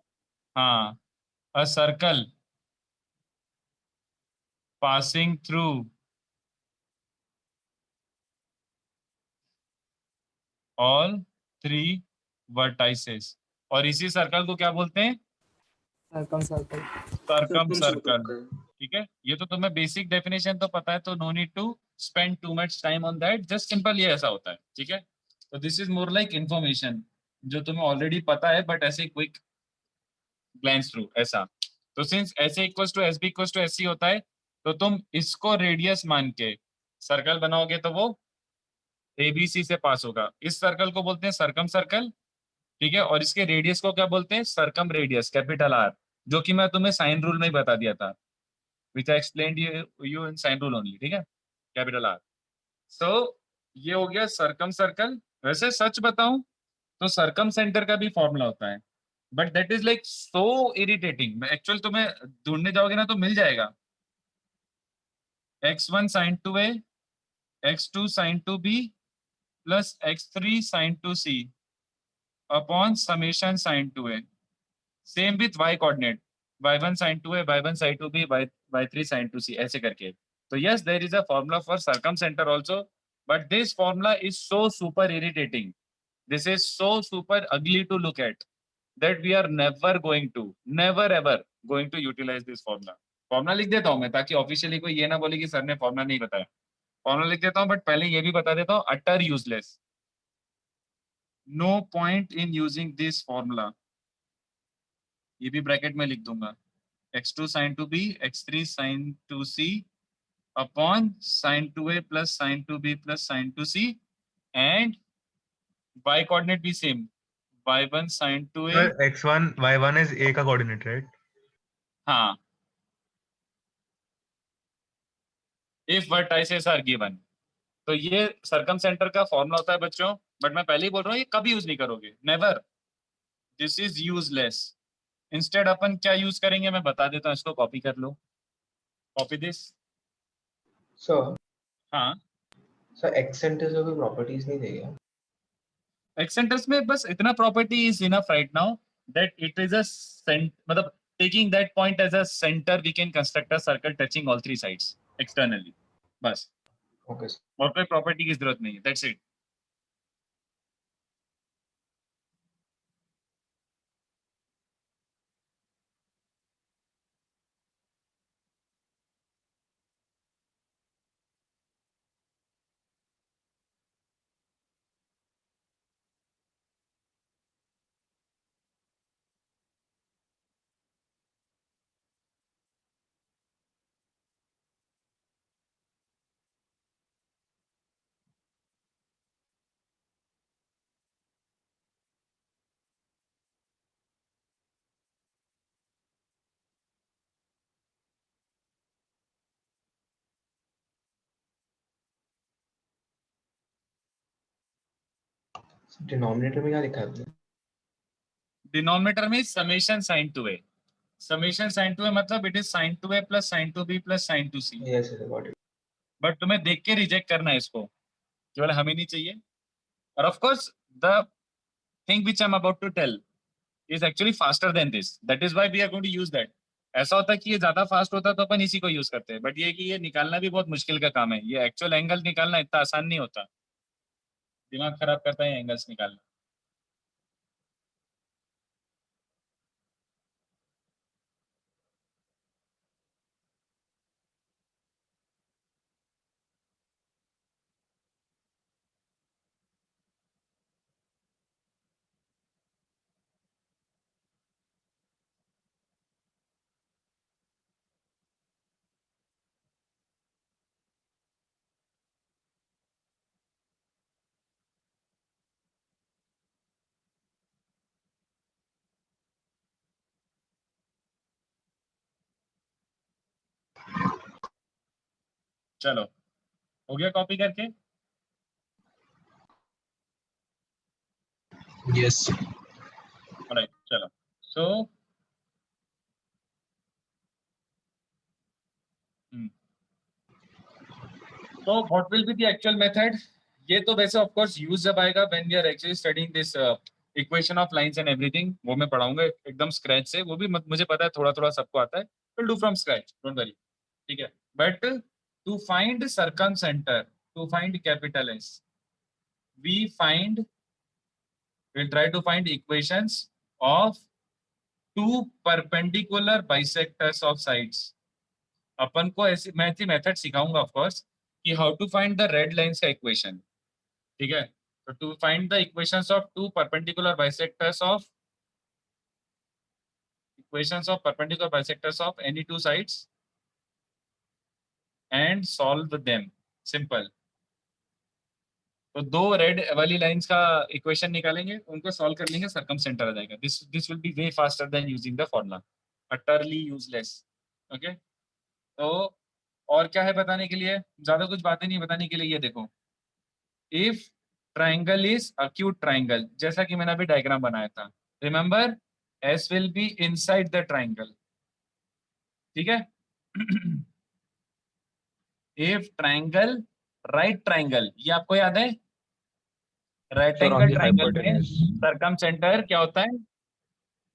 हाँ, a circle passing through all 3 vertices, और इसी सर्कल को क्या बोलते हैं? Circum circle. Circum circle. Circumcircle. ठीक है, ये तो तुम्हें बेसिक डेफिनेशन तो पता है, तो no need to spend too much time on that, just simple ये ऐसा होता है। ठीक है, तो this is more like information जो तुम्हें ऑलरेडी पता है, बट ऐसे क्विक ग्लैंस थ्रू ऐसा। तो since AS equals to S B equals to S C होता है, तो तुम इसको रेडियस मान के सर्कल बनाओगे तो वो एबीसी से पास होगा। इस सर्कल को बोलते हैं सर्कम सर्कल, ठीक है, और इसके रेडियस को क्या बोलते हैं? सर्कम रेडियस, कैपिटल आर, जो कि मैं तुम्हें साइन रूल में ही बता दिया था, which I explained you in sine rule only. ठीक है, कैपिटल आर। सो ये हो गया सर्कम सर्कल। वैसे सच बताऊं तो सर्कम सेंटर का भी फॉर्मूला होता है, but that is like so irritating. Actual तुम्हें ढूंढने जाओगे ना तो मिल जाएगा, x1 sin 2a, x2 sin 2b plus x3 sin 2c upon summation sin 2a, same with y coordinate, y1 sin 2a, y1 sin 2b, y3 sin 2c, ऐसे करके। तो yes, there is a formula for circumcenter also, but this formula is so super irritating, this is so super ugly to look at, that we are never ever going to utilize this formula. Formula लिख देता हूं मैं, ताकि officially कोई ये ना बोले कि सर ने फॉर्मूला नहीं बताया। फॉर्मूला लिख देता हूं, बट पहले ये भी बता देता हूं, utter useless, no point in using this formula. ये भी ब्रैकेट में लिख दूंगा, x2 sin 2b, x3 sin 2c upon sin 2a plus sin 2b plus sin 2c, and y coordinate भी same, y1 sin 2a। Sir, x1 y1 is a का coordinate, right? हाँ, if vertices are given, तो ये circum centre का formula होता है बच्चों, but मैं पहले ही बोल रहा हूँ ये कभी यूज नहीं करोगे, never, this is useless. Instead अपन क्या यूज करेंगे मैं बता देता हूँ, इसको कॉपी कर लो, कॉपी दिस। सर हाँ, सर एक्सेंटर्स को कोई प्रॉपर्टीज नहीं देगा? एक्सेंटर्स में बस इतना property is enough right now, that it is a मतलब taking that point as a centre we can construct a circle touching all 3 sides externally, बस, ओके सर। और कोई प्रॉपर्टी की जरूरत नहीं है, दैट्स इट। डिनोमिनेटर में क्या लिखा है आपने? डिनोमिनेटर में summation sign 2a, summation sign 2a मतलब it is sine 2a plus sign 2b plus sign 2c, yes sir, got it. But तुम्हें देख के रिजेक्ट करना है इसको, केवल हमें नहीं चाहिए। और of course the thing which I am about to tell is actually faster than this, that is why we are going to use that. ऐसा होता है कि ये ज्यादा फास्ट होता तो अपन इसी को यूज करते हैं, बट ये कि ये निकालना भी बहुत मुश्किल का काम है, ये एक्चुअल एंगल निकालना इतना आसान नहीं होता, दिमाग खराब करता है एंगल्स निकालना। चलो हो गया कॉपी करके? यस राइट, चलो। सो तो what will be the actual method? ये तो वैसे ऑफ कोर्स यूज जब आएगा when we are actually studying this equation of lines and everything, वो मैं पढ़ाऊंगा एकदम स्क्रैच से। वो भी मुझे पता है थोड़ा थोड़ा सबको आता है, will do from scratch, don't worry, ठीक है। But to find circumcentre, to find capital S, we find, we'll try to find equations of two perpendicular bisectors of sides. अपन को ऐसी मैं ऐसी मेथड सिखाऊंगा ऑफ कोर्स कि how to find the red lines का equation, ठीक है। तो to find the equations of two perpendicular bisectors of, equations of perpendicular bisectors of any two sides and solve them, simple. तो दो red वाली lines का equation निकालेंगे, उनको सॉल्व कर लेंगे, सर्कम सेंटर आ जाएगा। This will be way faster than using the formula, utterly useless. Okay, तो और क्या है बताने के लिए? ज्यादा कुछ बातें नहीं बताने के लिए। ये देखो, if triangle is acute triangle, जैसा कि मैंने अभी डायग्राम बनाया था, remember S will be inside the triangle, ठीक है। इफ ट्राइंगल, राइट ट्राइंगल, ये आपको याद है, right Sir, on angle the triangle में hypotenuse. सर्कम सेंटर क्या होता है?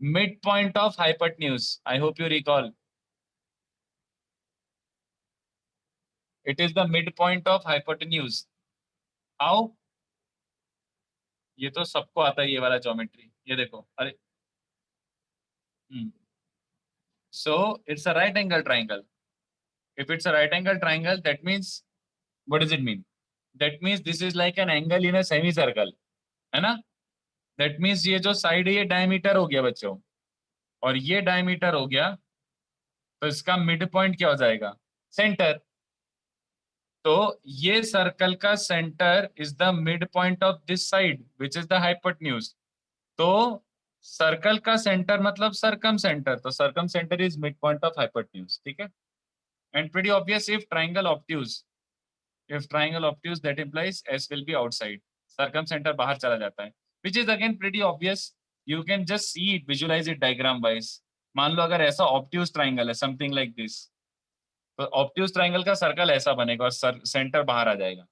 Mid point of hypotenuse. I hope you recall, it is the mid point of hypotenuse. How? ये तो सबको आता है ये वाला ज्योमेट्री, ये देखो, अरे so it's a right angle triangle. If it's a right angle triangle, that means, what does it mean? That means this is like an angle in a semicircle, है ना? That means ये जो side है ये diameter हो गया बच्चों, और ये डायमीटर हो गया, तो इसका मिड पॉइंट क्या हो जाएगा? सेंटर। तो ये सर्कल का centre is the mid point of this side which is the hypotenuse. तो सर्कल का सेंटर मतलब सर्कम सेंटर, तो circum centre is mid point of hypotenuse, ठीक है। And pretty obvious, if triangle obtuse, if triangle obtuse, that implies S will be outside, circum center बाहर चला जाता है, which is again pretty obvious, you can just see it, visualize it diagram wise। मान लो अगर ऐसा obtuse triangle है, something like this, तो obtuse triangle का सर्कल ऐसा बनेगा और सेंटर बाहर आ जाएगा,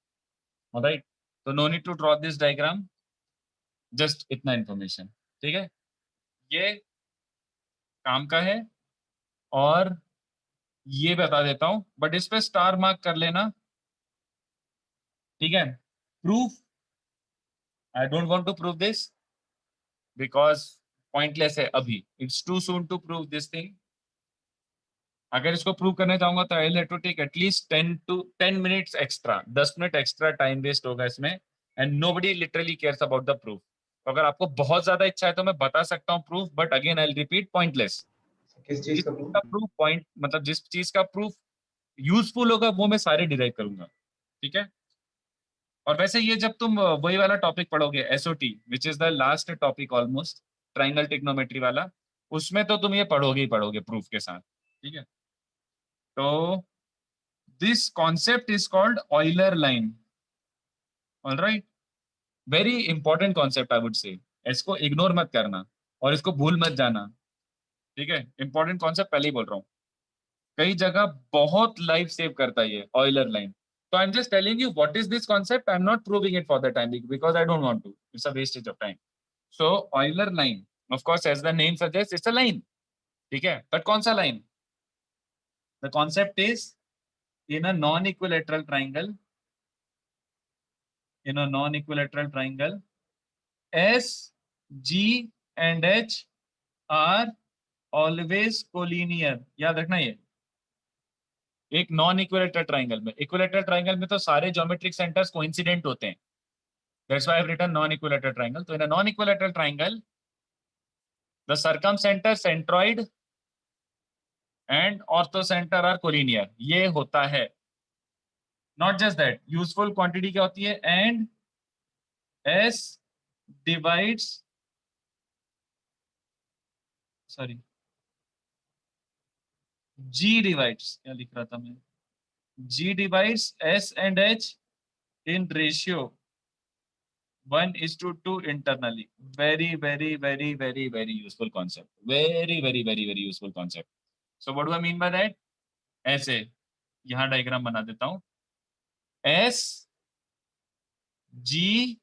राइट। तो no need to draw this diagram, just इतना इंफॉर्मेशन, ठीक है। ये काम का है, और ये बता देता हूं, बट इस पे स्टार मार्क कर लेना, ठीक है। Proof, I don't want to prove this because pointless है अभी, it's too soon to prove this thing। अगर इसको प्रूव करने जाऊंगा तो I'll have to take at least 10 minutes extra, 10 minute extra time waste होगा इसमें, and nobody literally cares about the proof। तो अगर आपको बहुत ज्यादा इच्छा है तो मैं बता सकता हूँ proof, but again I'll repeat, pointless। किस चीज जिस का चीज proof? का प्रूफ पॉइंट, मतलब जिस चीज का प्रूफ यूजफुल होगा वो मैं सारे डिराइव करूंगा, ठीक है। और वैसे ये जब तुम वही वाला टॉपिक पढ़ोगे, SOT, which is the last topic almost, triangle trigonometry वाला, उसमें तो तुम ये पढ़ोगे ही पढ़ोगे प्रूफ के साथ, ठीक है। तो this concept is called Euler line, alright. Very important concept I would say, इसको इग्नोर मत करना और इसको भूल मत जाना, ठीक है। इंपॉर्टेंट कॉन्सेप्ट पहले ही बोल रहा हूँ, कई जगह बहुत लाइफ सेव करता है ये Euler line. So I'm just telling you what is this concept. I'm not proving it for the time being because I don't want to. It's a wastage of time. So Euler line, of course, as the name suggests, it's a line. ठीक है, but कौन सा line? The concept is in a non-equilateral triangle. In a non-equilateral triangle, S, G, and H are always collinear. याद रखना ये। एक non equilateral triangle में, equilateral triangle में तो सारे ज्योमेट्रिक सेंटर्स कोइंसिडेंट होते हैं, that's why I've written non-equilateral triangle। तो in a non-equilateral triangle, the circumcenter, centroid and orthocenter are collinear, ये होता है। Not just that, useful quantity क्या होती है? And S divides, sorry, G divides, क्या लिख रहा था मैं? G divides S and H in ratio 1:2 internally. Very, very, very, very, very useful concept. Very, very, very, very useful concept. So what do I mean by that? ऐसे यहाँ diagram बना देता हूँ. S, G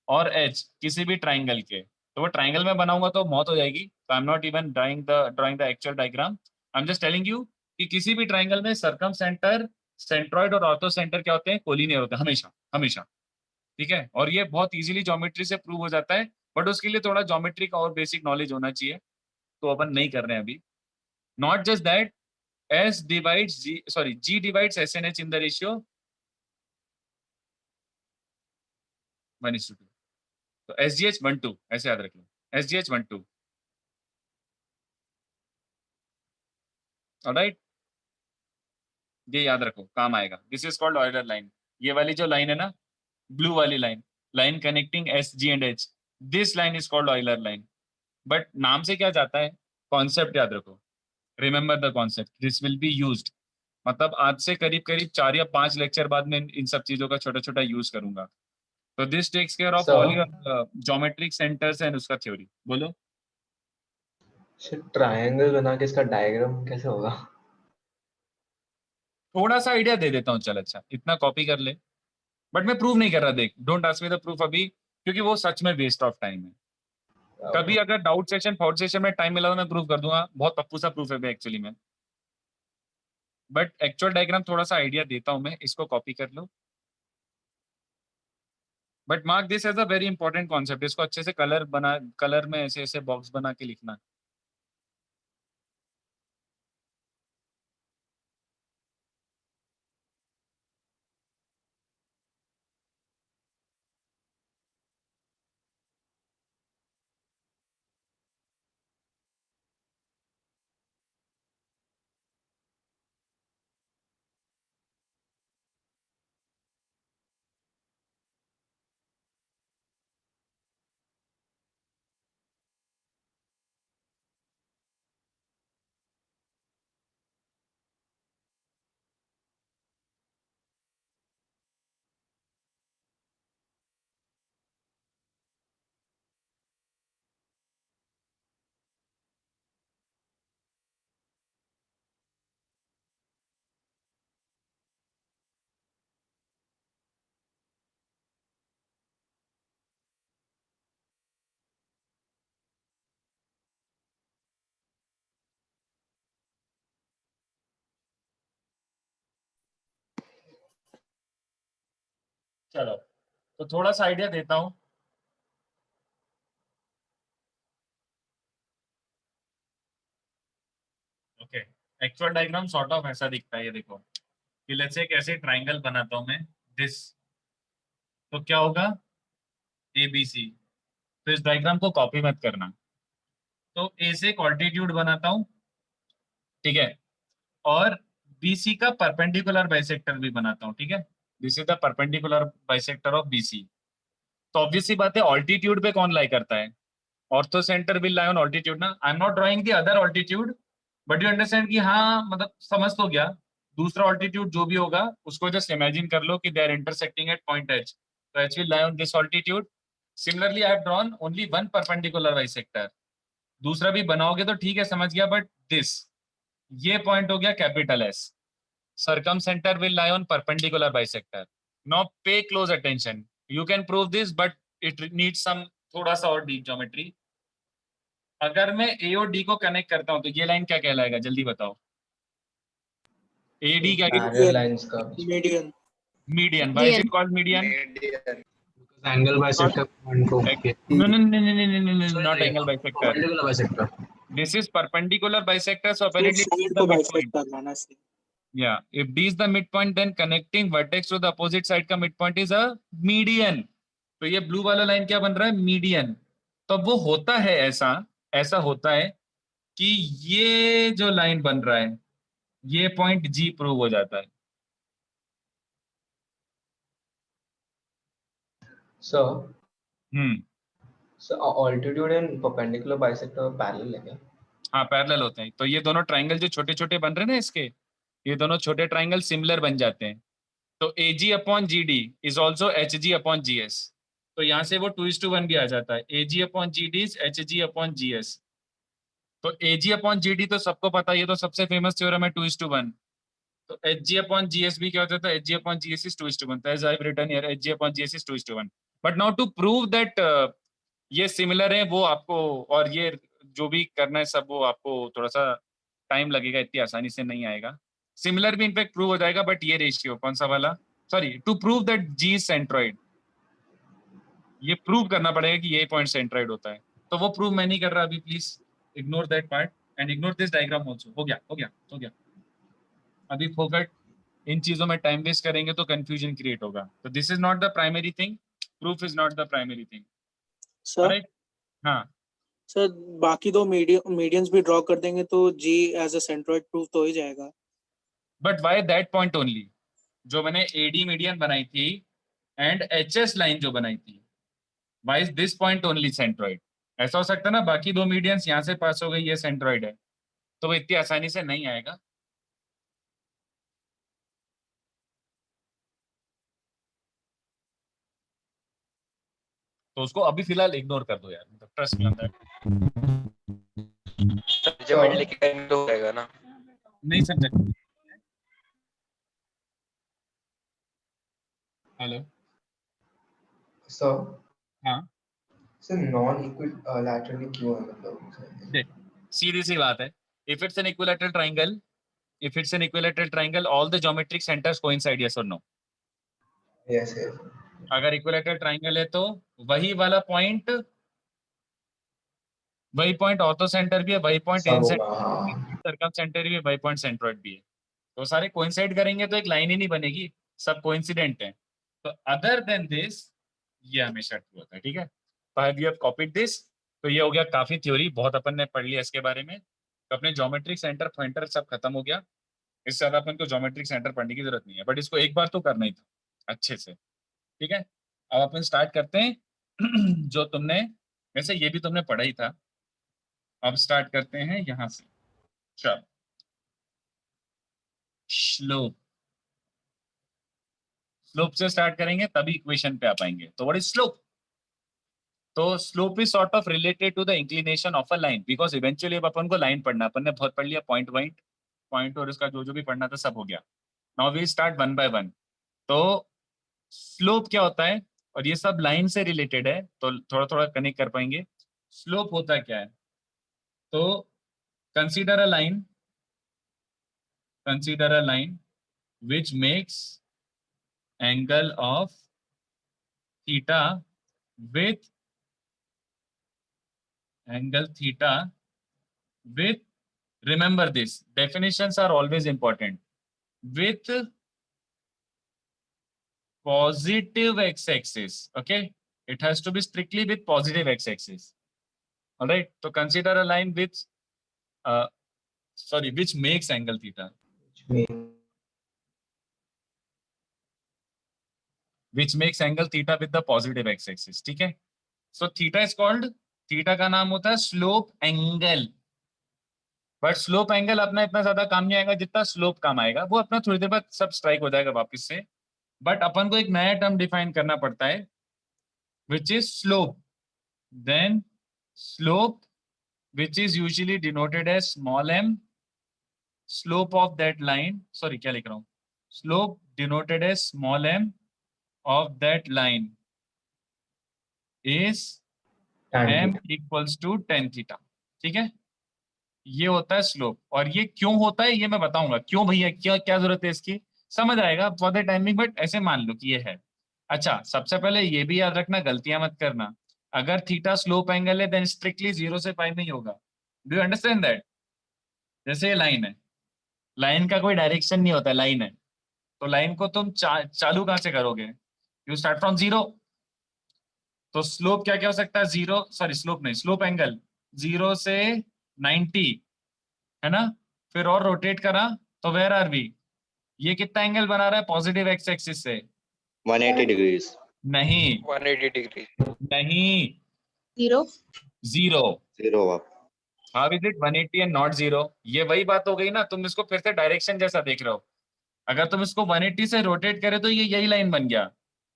और H किसी भी triangle के, तो वो ट्राइंगल में बनाऊंगा तो मौत हो जाएगी. तो आई am not even drawing the actual diagram. I am just telling you कि किसी भी ट्राइंगल में सर्कम सेंटर, सेंट्रॉइड और ऑर्थो सेंटर क्या होते हैं? कोलिनियर होते हैं हमेशा हमेशा. ठीक है, और ये बहुत इजीली ज्योमेट्री से प्रूव हो जाता है, बट उसके लिए थोड़ा ज्योमेट्री का और बेसिक नॉलेज होना चाहिए, तो अपन नहीं कर रहे हैं अभी. Not just that, G divides SNH in the ratio 1:2. तो SGH 1:2 ऐसे याद रख लो. SGH 1:2. ऑलराइट, ये याद रखो, काम आएगा. This is called Euler line. ये वाली जो लाइन है ना, ब्लू वाली line connecting SG and H, this line is called Euler line. But नाम से क्या जाता है? कॉन्सेप्ट याद रखो. Remember the concept, this will be used. मतलब आज से करीब 4 या 5 लेक्चर बाद में इन सब चीजों का छोटा छोटा यूज करूंगा. तो this takes care of all your geometric centres and उसका थ्योरी. बोलो. ट्रायंगल बना के इसका डायग्राम कैसे होगा? थोड़ा सा आइडिया दे देता हूँ. चल अच्छा, इतना कॉपी कर ले, बट मैं प्रूव नहीं कर रहा. देख, don't ask me the proof अभी, क्योंकि वो सच में वेस्ट ऑफ टाइम है. कभी अगर डाउट सेशन, फोर्थ सेशन में टाइम मिला तो मैं प्रूव कर दूंगा. बहुत पप्पू सा प्रूफ है एक्चुअली में, बट एक्चुअल डायग्राम थोड़ा सा आइडिया देता हूं मैं. इसको कॉपी कर लो, but mark this as a very important concept. इसको अच्छे से कलर में ऐसे ऐसे बॉक्स बना के लिखना. चलो, तो थोड़ा सा आइडिया देता हूँ. Okay, actual diagram sort of ऐसा दिखता है. ये देखो कि लेट्स से एक ऐसे ट्राइंगल बनाता हूं मैं, दिस. तो क्या होगा? ABC. तो इस डायग्राम को कॉपी मत करना. तो ए से एक ऑल्टीट्यूड बनाता हूं, ठीक है, और BC का परपेंडिकुलर बाइसेक्टर भी बनाता हूं. ठीक है, this is the perpendicular bisector of BC. तो ऑब्वियसली बात है, ऑल्टीट्यूड पे कौन लाई करता है? Orthocentre will lie on altitude ना. I am not drawing the other altitude, but you understand कि हाँ, मतलब समझ तो गया. दूसरा ऑल्टीट्यूड जो भी होगा उसको जस्ट इमेजिन कर लो कि they are intersecting at point H. तो H will lie on this altitude. Similarly I have drawn only one perpendicular bisector. दूसरा भी बनाओगे तो ठीक है, समझ गया, बट दिस, ये पॉइंट हो गया capital S. Circumcentre will lie on perpendicular bisector. Now pay close attention. You can prove this, but it needs some थोड़ा सा और डीप ज्योमेट्री. अगर मैं A और D को कनेक्ट करता हूं तो ये लाइन क्या कहलाएगा? जल्दी बताओ. AD क्या पैरेलल लाइंस का median. Median. Why is it called median? Angle bisector point को No, not angle bisector. Perpendicular bisector. This is perpendicular bisector, so apparently D is side the को midpoint. बाइसेक्ट करना ना से. Yeah, if D is the midpoint, then connecting vertex to the opposite side का midpoint is a median. तो ये blue वाला line क्या बन रहा है? मीडियन. तो वो होता है ऐसा होता है कि ये जो लाइन बन रहा है, ये पॉइंट G प्रूव हो जाता है. So altitude and perpendicular bisector parallel है क्या? हाँ, पैरेलल होते हैं. तो ये दोनों ट्राइंगल जो छोटे छोटे बन रहे हैं ना इसके, ये दोनों छोटे ट्राइंगल सिमिलर बन जाते हैं। तो AG upon GD is also HG upon GS। तो यहाँ से वो 2:1 भी आ जाता है। AG upon GD is HG upon GS। तो AG अपॉन GD तो सबको पता है, ये तो सबसे फेमस थ्योरम है 2:1। तो HG अपॉन GS भी क्या होता था? HG upon GS is 2:1। तो as I've written here, HG upon GS is 2:1। But now to prove that ये सिमिलर है, वो आपको और ये जो भी करना है सब वो आपको थोड़ा सा टाइम लगेगा, इतनी आसानी से नहीं आएगा। सिमिलर भी इनफैक्ट प्रूव हो जाएगा, बट ये रेशियो कौन सा वाला, sorry, to prove that G is centroid, ये प्रूव करना पड़ेगा कि ये पॉइंट सेंट्रॉइड होता है। तो वो प्रूव मैं नहीं कर रहा अभी, please ignore that part and ignore this diagram also. हो गया। अभी फोकट इन चीजों में टाइम वेस्ट करेंगे तो कंफ्यूजन क्रिएट होगा। तो this is not the primary thing, proof is not the primary thing. Sir हाँ सर बाकी दो मीडियंस भी ड्रॉ कर देंगे तो G as a centroid proof तो हो ही जाएगा। But why that point only? जो मैंने AD मीडियन बनाई थी एंड HS लाइन जो बनाई थी, why is this point only centroid? ऐसा हो सकता है ना बाकी दो मीडियंस यहाँ से पास हो गई, ये सेंट्रॉइड है, तो वो इतनी आसानी से नहीं आएगा। तो उसको अभी फिलहाल इग्नोर कर दो यार, मतलब ट्रस्ट ऑन दैट। ज्योमेट्री लिखेंगे तो हो जाएगा ना? नहीं समझा। हेलो सर हाँ सर नॉन इक्विलैटरली क्यों है मतलब? देख, सीधी सी बात है, if it's an equilateral triangle all the geometric centres coincide, yes और नो? यस अगर इक्विलैटरल ट्राइंगल है तो वही वाला पॉइंट, वही पॉइंट ऑर्थो सेंटर भी है, वही पॉइंट सब होगा। सर्कम सेंटर भी है, वही पॉइंट सेंट्रोइड भी है। तो सारे कोइंसाइड करेंगे तो एक लाइन ही नहीं बनेगी, सब कोइंसिडेंट है। तो अदर देन दिस ये हमेशा ट्रू होता है, ठीक है। तो have you have copied this? तो ये हो गया काफी थ्योरी, बहुत अपन ने पढ़ लिया इसके बारे में। तो अपने ज्योमेट्रिक सेंटर पॉइंटर सब खत्म हो गया, इससे ज्यादा अपन को ज्योमेट्रिक सेंटर पढ़ने की जरूरत नहीं है, बट इसको एक बार तो करना ही था अच्छे से, ठीक है। अब अपन स्टार्ट करते हैं जो तुमने, वैसे ये भी तुमने पढ़ा ही था। अब स्टार्ट करते हैं यहां से। चलो स्लोप से स्टार्ट करेंगे तभी इक्वेशन पे आ पाएंगे। तो व्हाट इज स्लोप? तो slope is sort of related to the inclination of a line, because eventually अब अपन को लाइन पढ़ना, अपन ने बहुत पढ़ लिया पॉइंट और इसका जो भी पढ़ना था सब हो गया। Now we start one by one. तो स्लोप क्या होता है, और ये सब लाइन से रिलेटेड है तो थोड़ा थोड़ा कनेक्ट कर पाएंगे। स्लोप होता क्या है? तो consider a line which makes angle of theta with remember this, definitions are always important, with positive x-axis, okay, it has to be strictly with positive x-axis, all right. So consider a line with which makes angle theta, which makes angle theta with the positive x-axis, ठीक है। So theta is called, theta का नाम होता है slope angle, but slope angle अपना इतना ज्यादा काम नहीं आएगा जितना स्लोप काम आएगा, वो अपना थोड़ी देर बाद सब स्ट्राइक हो जाएगा वापस से। बट अपन को एक नया टर्म डिफाइन करना पड़ता है which is slope. Then slope which is usually denoted as small m, slope of that line, sorry क्या लिख रहा हूँ, slope denoted as small m of that line is m equals to tan theta, ठीक है। ये होता है slope. और ये क्यों होता है ये मैं बताऊंगा, क्यों भैया, क्या जरूरत है इसकी, समझ आएगा फॉर द टाइमिंग, बट ऐसे मान लो कि ये है। अच्छा सबसे पहले ये भी याद रखना, गलतियां मत करना, अगर थीटा स्लोप एंगल है देन स्ट्रिक्टली 0 से पाई में ही होगा। Do you understand that? जैसे ये लाइन है, लाइन का कोई डायरेक्शन नहीं होता, लाइन है तो लाइन को तुम चालू कहां से करोगे? You start from 0। तो स्लोप क्या क्या हो सकता है, 0, सॉरी स्लोप नहीं, स्लोप एंगल 0 से 90 है ना, फिर और रोटेट करा तो वेयर आर वी, ये कितना एंगल बना रहा है पॉजिटिव एक्स एक्सिस से? 180 डिग्रीज नहीं 180 डिग्री नहीं, 0 0 0 आप how is it 180 and not 0? ये वही बात हो गई ना, तुम इसको फिर से डायरेक्शन जैसा देख रहे हो। अगर तुम इसको 180 से रोटेट करे तो ये यही लाइन बन गया,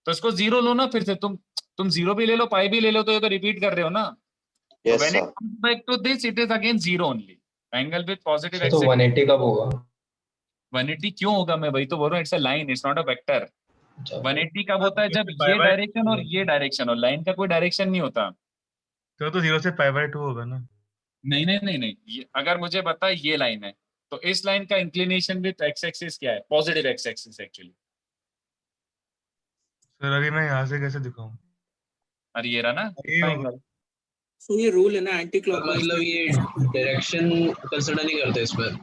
तो इसको 0 लो ना फिर से, तुम 0 भी ले लो, पाई भी ले लो, तो ये तो रिपीट कर रहे हो ना। तो Yes, when it sir. Comes back to this it is again 0 only, angle with positive तो एक्स। 180 कब होगा? 180 क्यों होगा, मैं वही तो बोल रहा हूँ, it's a line, it's not a vector. अच्छा, 180 कब होता है? जब पाई ये बाय डायरेक्शन और ये डायरेक्शन हो, लाइन का कोई डायरेक्शन नहीं होता। तो 0 से पाई बाय 2 होगा ना। नहीं नहीं नहीं नहीं, अगर मुझे पता है ये लाइन है, तो इस लाइन का इंक्लिनेशन विद एक्स एक्सिस क्या है? Positive x axis actually. Sir अभी मैं यहाँ से कैसे दिखाऊं? अरे ये रहा ना ये इतना होगा। एंगल। सो ये रूल है ना एंटी क्लॉकवाइज मतलब ये डायरेक्शन कंसिडर नहीं करते इस पर।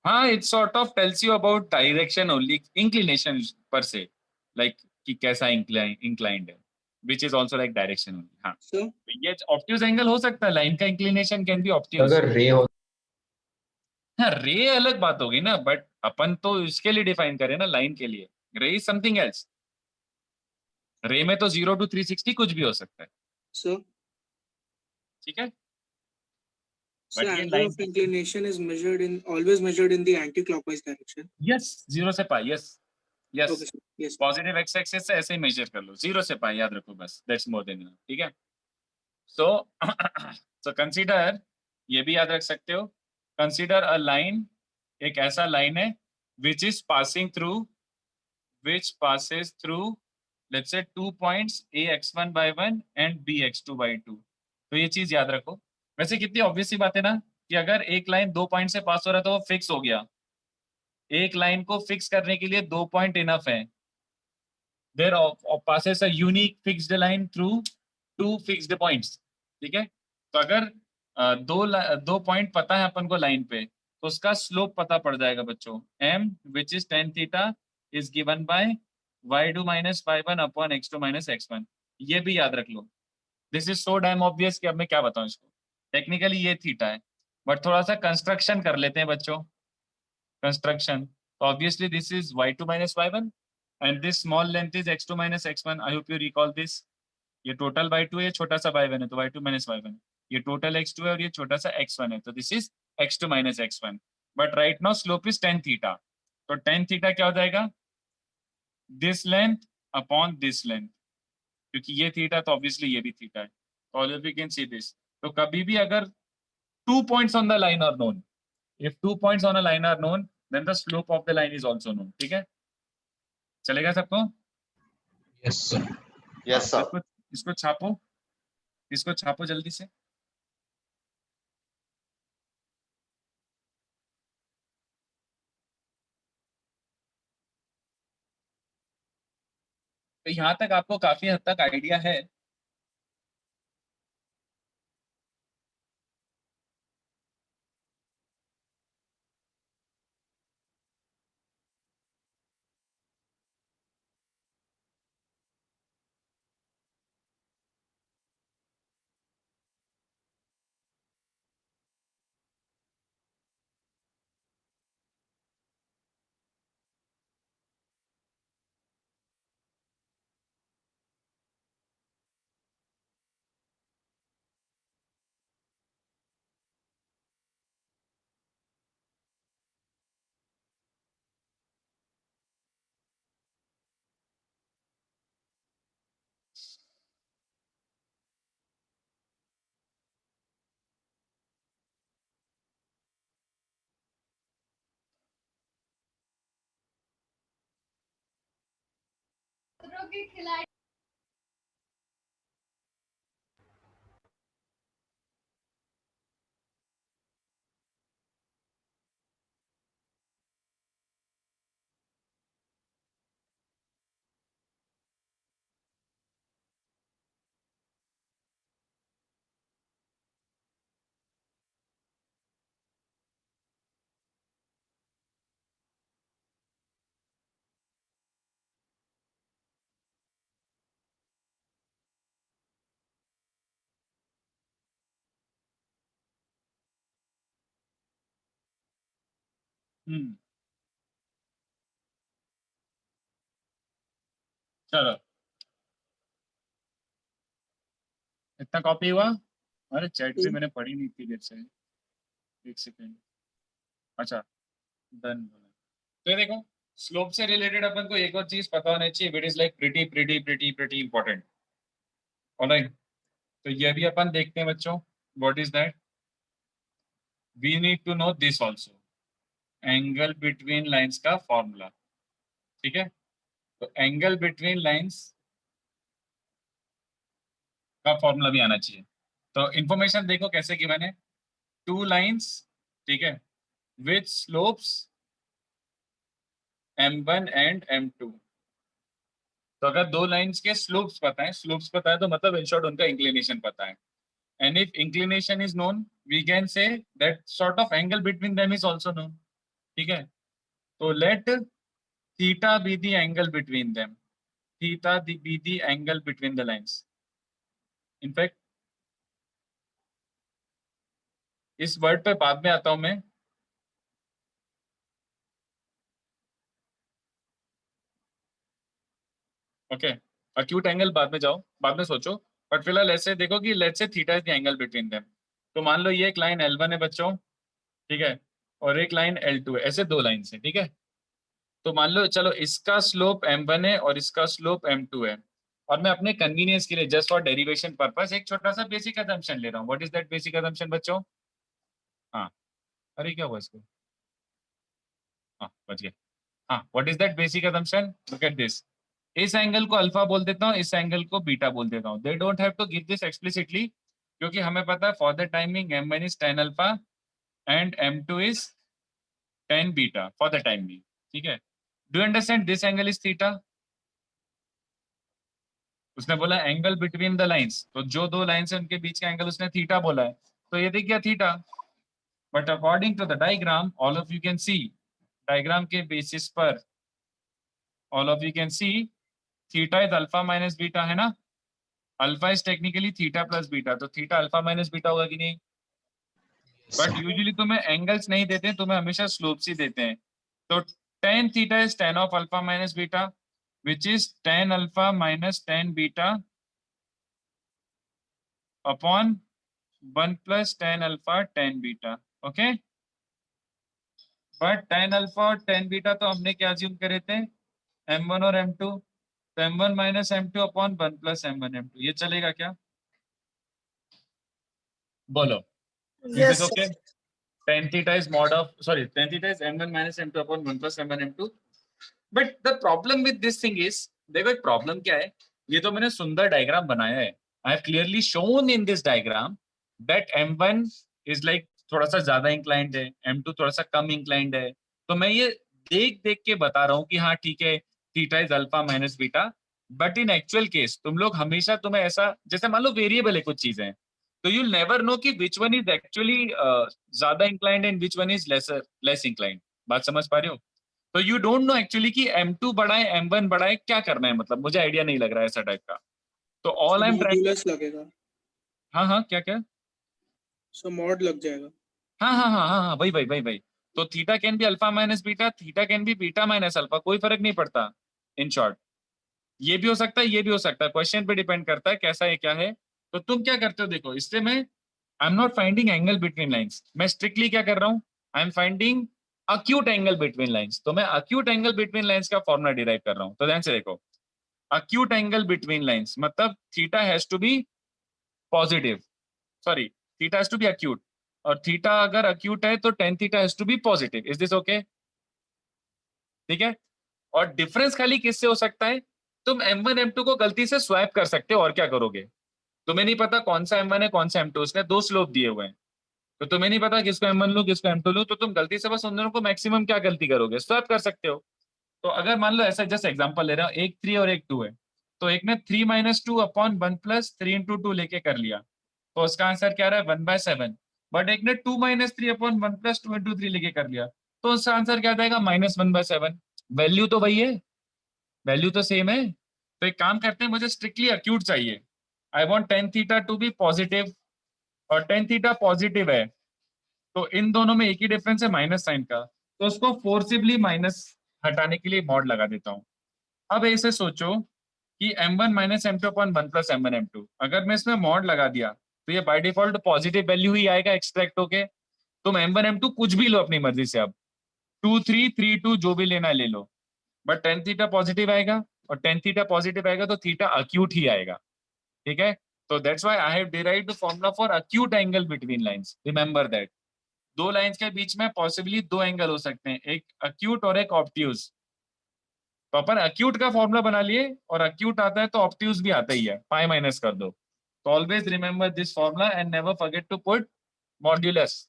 हाँ, it sort of tells you about direction only, inclination per se, like कि कैसा inclined है, which is also like direction only। हाँ, सो तो ये obtuse angle हो सकता है, लाइन का inclination can be obtuse। अगर रे हो हाँ, रे अलग बात होगी ना, बट अपन तो इसके लिए डिफाइन करें ना, लाइन के लिए। रे इज समथिंग एल्स। रे में तो 0 to 360 कुछ भी हो सकता है, सो ठीक है। so बट ये angle line, of inclination is always measured in the anti-clockwise direction. Yes 0 से पाई, yes yes, Okay, sir. Yes. Positive x axis से ऐसे ही मेजर कर लो, 0 से पाई याद रखो बस, दैट्स मोर देन इनफ, ठीक है। सो सो कंसीडर, ये भी याद रख सकते हो, कंसीडर अ लाइन, एक ऐसा लाइन है which is passing through, which passes through let's say 2 points ax1 by 1 and bx2 by 2। तो ये चीज याद रखो। वैसे कितनी ऑब्वियस सी बात है ना, कि अगर एक लाइन 2 पॉइंट से पास हो रहा है तो वो फिक्स हो गया। एक लाइन को फिक्स करने के लिए 2 पॉइंट इनफ है। There passes a unique fixed line through 2 fixed points, ठीक है। तो अगर दो पॉइंट पता है अपन को लाइन पे, तो उसका स्लोप पता पड़ जाएगा बच्चों। m which is tan theta is given by y2 minus y1 upon x2 minus x1। ये भी याद रख लो। This is so damn obvious कि अब मैं क्या बताऊं इसको। टेक्निकली ये थीटा है, बट थोड़ा सा कंस्ट्रक्शन कर लेते हैं बच्चों, कंस्ट्रक्शन। तो obviously this is y2 minus y1 and this small length is x2 minus x1। I hope you recall this। ये टोटल y2 है, ये छोटा सा y1 है, तो y2 minus y1। ये टोटल x2 है और ये छोटा सा x1 है, तो this is x2 minus x1। But right now slope is tan theta, तो tan थीटा क्या हो जाएगा? This length upon this length, क्योंकि ये थीटा तो ऑब्वियसली ये भी थीटा है, तो all we can see this. तो कभी भी अगर 2 points on the line are known, if 2 points on a line are known, then the slope of the line is also known, ठीक है। चलेगा सबको? Yes sir. Yes, sir. इसको छापो, इसको छापो जल्दी से। तो यहाँ तक आपको काफी हद तक आइडिया है। चलो, इतना कॉपी हुआ अरे चैट भी मैंने पढ़ी नहीं थी देर से, एक सेकेंड। अच्छा डन। तो ये देखो स्लोप से रिलेटेड अपन को एक और चीज पता होना चाहिए, it is like pretty important. Alright, तो ये भी अपन देखते हैं बच्चों, what is that, we need to know this also, angle between lines का फॉर्मूला। ठीक है, तो एंगल बिटवीन लाइंस का फॉर्मूला भी आना चाहिए। तो इंफॉर्मेशन देखो कैसे कि मैंने, टू लाइंस, ठीक है, with slopes m1 and m2। तो अगर दो लाइंस के स्लोप्स पता है, स्लोप्स पता है तो मतलब इन शॉर्ट उनका इंक्लिनेशन पता है, and if inclination is known we can say that sort of angle between them is also known। ठीक है, तो let theta be the angle between them, theta be the angle between the lines। in fact इस word पे बाद में आता हूं मैं, ओके अक्यूट एंगल बाद में जाओ, बाद में सोचो, बट फिलहाल ऐसे देखो कि let's say theta is the angle between them. तो मान लो ये एक लाइन L1 है बच्चों, ठीक है, और एक लाइन L2 है, ऐसे दो लाइन है, ठीक है। तो मान लो चलो इसका स्लोप m1 है और इसका स्लोप m2 है, और मैं अपने कन्वीनियंस के लिए जस्ट फॉर डेरिवेशन पर्पस एक छोटा सा बेसिक असम्पशन ले रहा हूँ। What is that basic assumption बच्चों? हाँ, अरे क्या हुआ इसको, हाँ बच गया। हाँ, what is that basic assumption? Look at this, इस एंगल को अल्फा बोल देता हूँ, इस एंगल को बीटा बोल देता हूँ। They don't have to give this explicitly, क्योंकि हमें पता है for the timing m1 is tan alpha and m2 is tan beta for the time being. ठीक है, do you understand this angle is theta? उसने बोला एंगल बिटवीन द लाइंस, तो जो दो लाइंस है उनके बीच का एंगल उसने थीटा बोला है, तो ये देखिए theta. But according to the diagram all of you can see, diagram के बेसिस पर all of you can see theta is alpha minus beta, है ना? Alpha is technically theta plus beta, तो थीटा अल्फा माइनस बीटा होगा कि नहीं? But usually तुम्हें angles नहीं देते, तुम्हें हमेशा स्लोप्स ही देते हैं। तो tan theta is tan of alpha minus beta, which is tan alpha minus tan beta upon 1 plus tan alpha tan beta। Okay, but tan alpha और tan beta तो हमने क्या assume करे थे, m1 और m2, तो m1 minus m2 upon 1 plus m1 m2, ये चलेगा क्या? बोलो। Yes, Is this okay? Tan theta is mod of, sorry, tan theta is m1 minus m2 upon 1 plus m1 m2। But the problem with this thing is, देखो एक problem क्या है, ये तो मैंने सुंदर डायग्राम बनाया है, I have clearly shown in this diagram that m1 is like थोड़ा सा ज्यादा इंक्लाइंड है, m2 थोड़ा सा कम इंक्लाइंड है। तो मैं ये देख देख के बता रहा हूँ कि हाँ ठीक है theta is alpha minus beta, but in actual case तुम लोग हमेशा, तुम्हें ऐसा जैसे मान लो वेरिएबल है कुछ चीजें, तो यू नेवर नो कि विच वन इज एक्चुअली ज्यादा inclined and which one is less inclined. बात समझ पा रहे हो? तो यू डोंट नो एक्चुअली कि m2 बड़ा है m1 बड़ा है, क्या करना है, मतलब मुझे आइडिया नहीं लग रहा है ऐसा टाइप का। तो all I am trying, modulus लगेगा, हाँ हाँ क्या क्या, सो मॉड लग जाएगा। हाँ हाँ हाँ हाँ हाँ, वही। तो theta can be alpha minus beta, theta can be beta minus alpha, कोई फर्क नहीं पड़ता। इन शॉर्ट ये भी हो सकता है, ये भी हो सकता है, क्वेश्चन पे डिपेंड करता है कैसा है क्या है। तो तुम क्या करते हो, देखो इससे मैं I am not finding angle between lines, मैं स्ट्रिक्टली क्या कर रहा हूँ, I am finding acute angle between lines. तो मैं अक्यूट एंगल बिटवीन लाइंस का फॉर्मूला डिराइव कर रहा हूँ। तो ध्यान से देखो, अक्यूट एंगल बिटवीन लाइंस मतलब theta has to be positive, sorry theta has to be acute, और थीटा अगर अक्यूट है तो tan theta has to be positive. Is this okay? ठीक है, और डिफरेंस खाली किससे हो सकता है, तुम m1 m2 को गलती से स्वैप कर सकते हो, और क्या करोगे, तुम्हें नहीं पता कौन सा m1 है कौन सा m2, उसने दो स्लोप दिए हुए हैं, तो तुम्हें नहीं पता किसको m1 लो किसको m2 लो, तो तुम गलती से बस उन दोनों को मैक्सिमम क्या गलती करोगे, स्वैप कर सकते हो। तो अगर मान लो ऐसा जस्ट एग्जांपल ले रहा हूँ, एक 3 और एक 2 है, तो एक ने 3 - 2 अपॉन 1 + 3 × 2 लेके कर लिया, तो उसका आंसर क्या रहा है 1/7। बट एक ने 2 - 3 अपॉन 1 + 2 × 3 लेके कर लिया, तो उसका आंसर क्या जाएगा -1/7। वैल्यू तो वही है, वैल्यू तो सेम है। तो एक काम करते हैं, मुझे स्ट्रिक्टली अक्यूट चाहिए, I want tan theta to be positive, और tan थीटा पॉजिटिव है, तो इन दोनों में एक ही डिफरेंस है माइनस साइन का, तो उसको फोर्सिबली माइनस हटाने के लिए मॉड लगा देता हूं। अब ऐसे सोचो कि m1 - m2 upon 1 + m1 m2, अगर मैं इसमें मॉड लगा दिया तो ये बाय डिफॉल्ट पॉजिटिव वैल्यू ही आएगा एक्सट्रैक्ट होके। तुम M1 M2 कुछ भी लो अपनी मर्जी से, अब 2 3 3 2 जो भी लेना ले लो, बट टेन थीटा पॉजिटिव आएगा, और टेन थीटा पॉजिटिव आएगा तो थीटा अक्यूट ही आएगा, ठीक है। तो that's why I have derived the formula for acute angle between lines, remember that. दो लाइंस के बीच में पॉसिबली दो एंगल हो सकते हैं, एक अक्यूट और एक ऑब्ट्यूज। तो अपन अक्यूट का फॉर्मूला बना लिए, और अक्यूट आता है तो ऑब्ट्यूज भी आता ही है, पाई माइनस कर दो। तो always remember this formula and never forget to put modulus,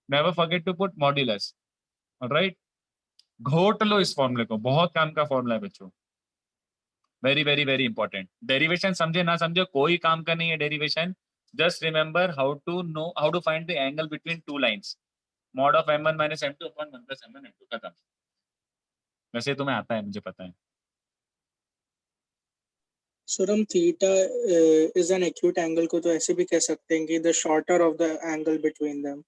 never forget to put modulus, alright. घोट लो इस फॉर्मूले को, बहुत काम का फॉर्मूला है बच्चों, very very very important. Derivation समझे ना समझे कोई काम का नहीं है derivation, just remember how to find the angle between two lines, mod of m1 minus m2 upon 1 plus m1 m2, खत्म। वैसे तुम्हें आता है, मुझे पता है। सर हम theta is an acute angle को तो ऐसे भी कह सकते हैं कि the shorter of the angle between them.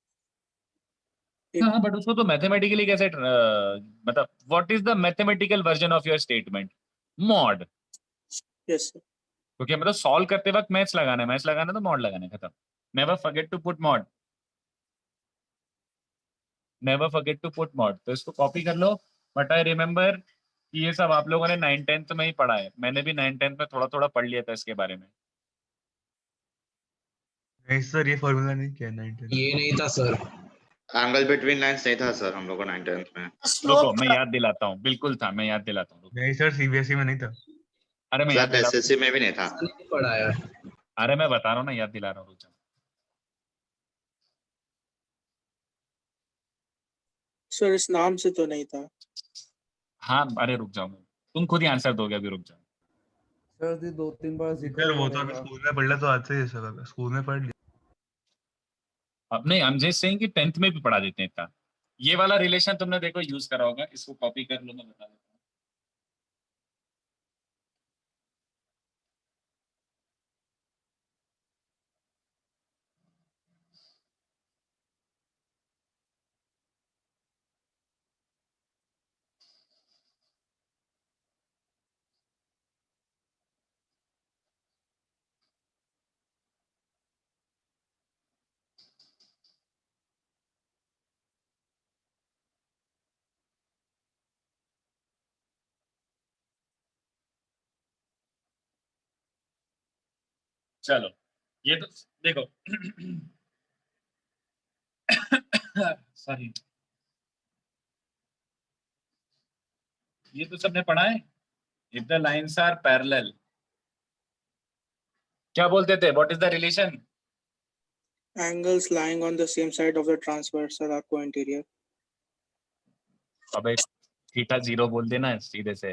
हाँ, बट उसको तो मैथमेटिकली कैसे मतलब what is the mathematical version of your statement? Mod. Yes sir. क्योंकि मतलब सॉल्व करते वक्त मैथ्स लगाना है, मैथ्स लगाना है तो मॉड लगाना है, खत्म। Never forget to put mod, never forget to put mod. तो इसको कॉपी कर लो, बट आई रिमेंबर कि ये सब आप लोगों ने 9th 10th में ही पढ़ा है, मैंने भी 9th 10th में थोड़ा थोड़ा पढ़ लिया था इसके बारे में। नहीं सर, ये फॉर्मूला नहीं किया 9th। ये नहीं था सर, एंगल बिटवीन लाइंस नहीं था सर हम लोग को 9th 10th में। रुको मैं याद दिलाता हूँ, बिल्कुल था, मैं याद दिलाता हूँ। नहीं सर, सीबीएसई में नहीं था। अरे मैं याद सर दिला, एसएससी में भी नहीं था। नहीं पढ़ाया। अरे मैं बता रहा हूँ ना, याद दिला रहा हूँ, रुक जाओ। सर इस नाम से तो नहीं था। हाँ अरे रुक जाओ, तुम खुद ही आंसर दोगे, अभी रुक जाओ। सर ये 2-3 बार जिक्र सर वो हुआ तो अभी रहेगा। स्कूल में पढ़ लिया तो आज से ही है सर, अभी स्कूल में पढ़ लिया। अब नहीं, हम जस्ट सेइंग कि 10th में भी पढ़ा देते हैं इतना। ये वाला रिलेशन तुमने देखो यूज करा होगा, इसको कॉपी कर लो, मैं बता देता हूँ। चलो ये तो देखो सॉरी, ये तो सबने पढ़ा है। If the lines are parallel, क्या बोलते थे, what is the relation? Angles lying on the same side of the transversal are co-interior. अबे थीटा 0 बोल देना सीधे से,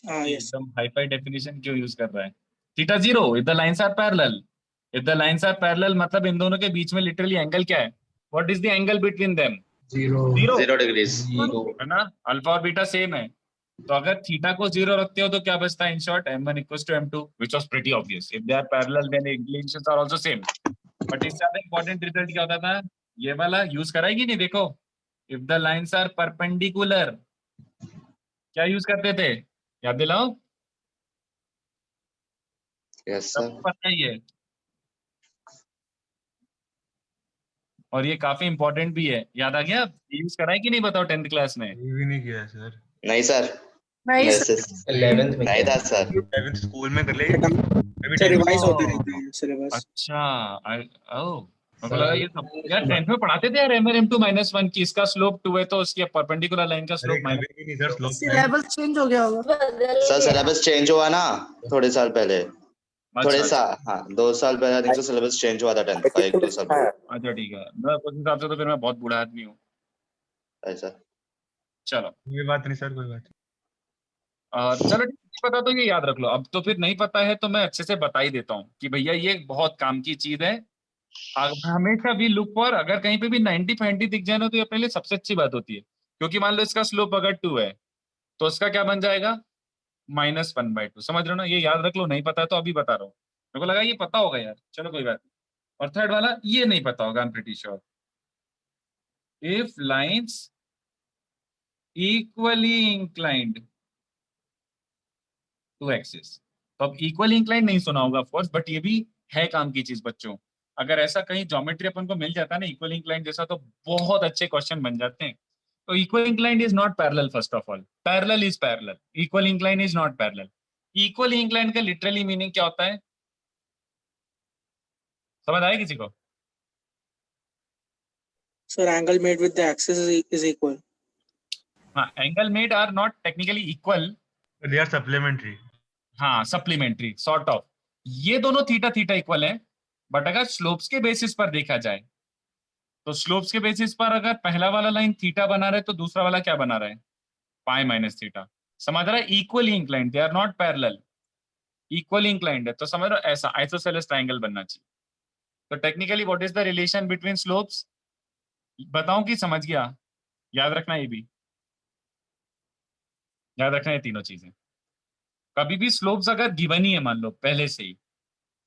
हाँ यस। एकदम हाई-फाई डेफिनेशन क्यों यूज कर रहा है? Theta 0 if the lines are parallel, if the lines are parallel मतलब इन दोनों के बीच में लिटरली एंगल क्या है? What is the angle between them? 0 degrees. है ना, अल्फा और बीटा सेम है। तो अगर थीटा को 0 रखते हो तो क्या बचता है? In short m1 equals to m2, which was pretty obvious. If they are parallel then inclinations are also same. But इससे ज्यादा इंपॉर्टेंट रिजल्ट क्या होता था? ये वाला यूज कराएगी नहीं, देखो if the lines are perpendicular, क्या यूज करते थे? याद दिलाओ। यस सब सर। पता ही है, और ये काफी इंपॉर्टेंट भी है। याद आ गया? यूज कराए कि नहीं बताओ 10th क्लास में? ये भी नहीं किया है सर। नहीं सर, नहीं वैसे सर। 11th में नहीं था सर। 11th स्कूल में कर ले, अभी सर 10th रिवाइज में। होते रहते हैं सिलेबस। अच्छा ओह, मेरे को लगा ये सब यार 10th में पढ़ाते थे यार, m1 m2 की इसका स्लोप 2 है तो उसकी परपेंडिकुलर लाइन का अरे स्लोप कभी भी नहीं सर, स्लोप सिलेबस चेंज हो गया होगा। सर सिलेबस चेंज हुआ ना थोड़े साल पहले, थोड़े अच्छा साल, हाँ 2 साल पहले I think so syllabus change हुआ था 10th का, 1-2 साल पहले अच्छा ठीक है, मैं उस हिसाब से तो फिर मैं बहुत बूढ़ा आदमी हूँ। ऐसा। चलो कोई बात नहीं सर, कोई बात नहीं। चलो ठीक है, पता तो ये याद रख लो। अब तो फिर नहीं पता है तो मैं अच्छे से बता ही देता हूँ कि भैया ये बहुत काम की चीज है। हमेशा भी लुक फॉर, अगर कहीं पे भी 90 फाइंडी दिख जाए ना तो ये अपने लिए सबसे अच्छी बात होती है, क्योंकि मान लो इसका स्लोप अगर 2 है तो इसका क्या बन जाएगा? -1/2। समझ रहे हो ना? ये याद रख लो, नहीं पता है तो अभी बता रहा हूँ। मेरे को लगा ये पता होगा यार, चलो कोई बात नहीं। और थर्ड वाला ये नहीं पता होगा, I am pretty sure. If lines equally inclined to axis, तो अब इक्वली इंक्लाइंड नहीं सुना होगा ऑफ कोर्स, बट ये भी है काम की चीज बच्चों। अगर ऐसा कहीं ज्योमेट्री अपन को मिल जाता है ना इक्वल इंक्लाइन जैसा, तो बहुत अच्छे क्वेश्चन बन जाते हैं। तो equal incline is not parallel, first of all parallel is parallel, equal incline is not parallel. Equal incline का लिटरली मीनिंग क्या होता है, समझ आया किसी को? Sir, angle made with the axis is equal. हाँ, angle made are not technically equal, they are supplementary. हाँ सप्लीमेंट्री सॉर्ट ऑफ। ये दोनों थीटा थीटा इक्वल है, बट अगर स्लोप्स के बेसिस पर देखा जाए तो स्लोप्स के बेसिस पर अगर पहला वाला लाइन थीटा बना रहा है तो दूसरा वाला क्या बना रहा है, पाई माइनस थीटा। समझ रहा है? Equally inclined, they are not parallel, equally inclined है। तो समझ रहे हो, ऐसा आइसोसेलेस ट्रायंगल बनना चाहिए। तो technically what is the relation between slopes, बताऊं कि समझ गया? याद रखना, ये भी याद रखना, ये तीनों चीजें। कभी भी स्लोप्स अगर गिवन ही है मान लो पहले से ही,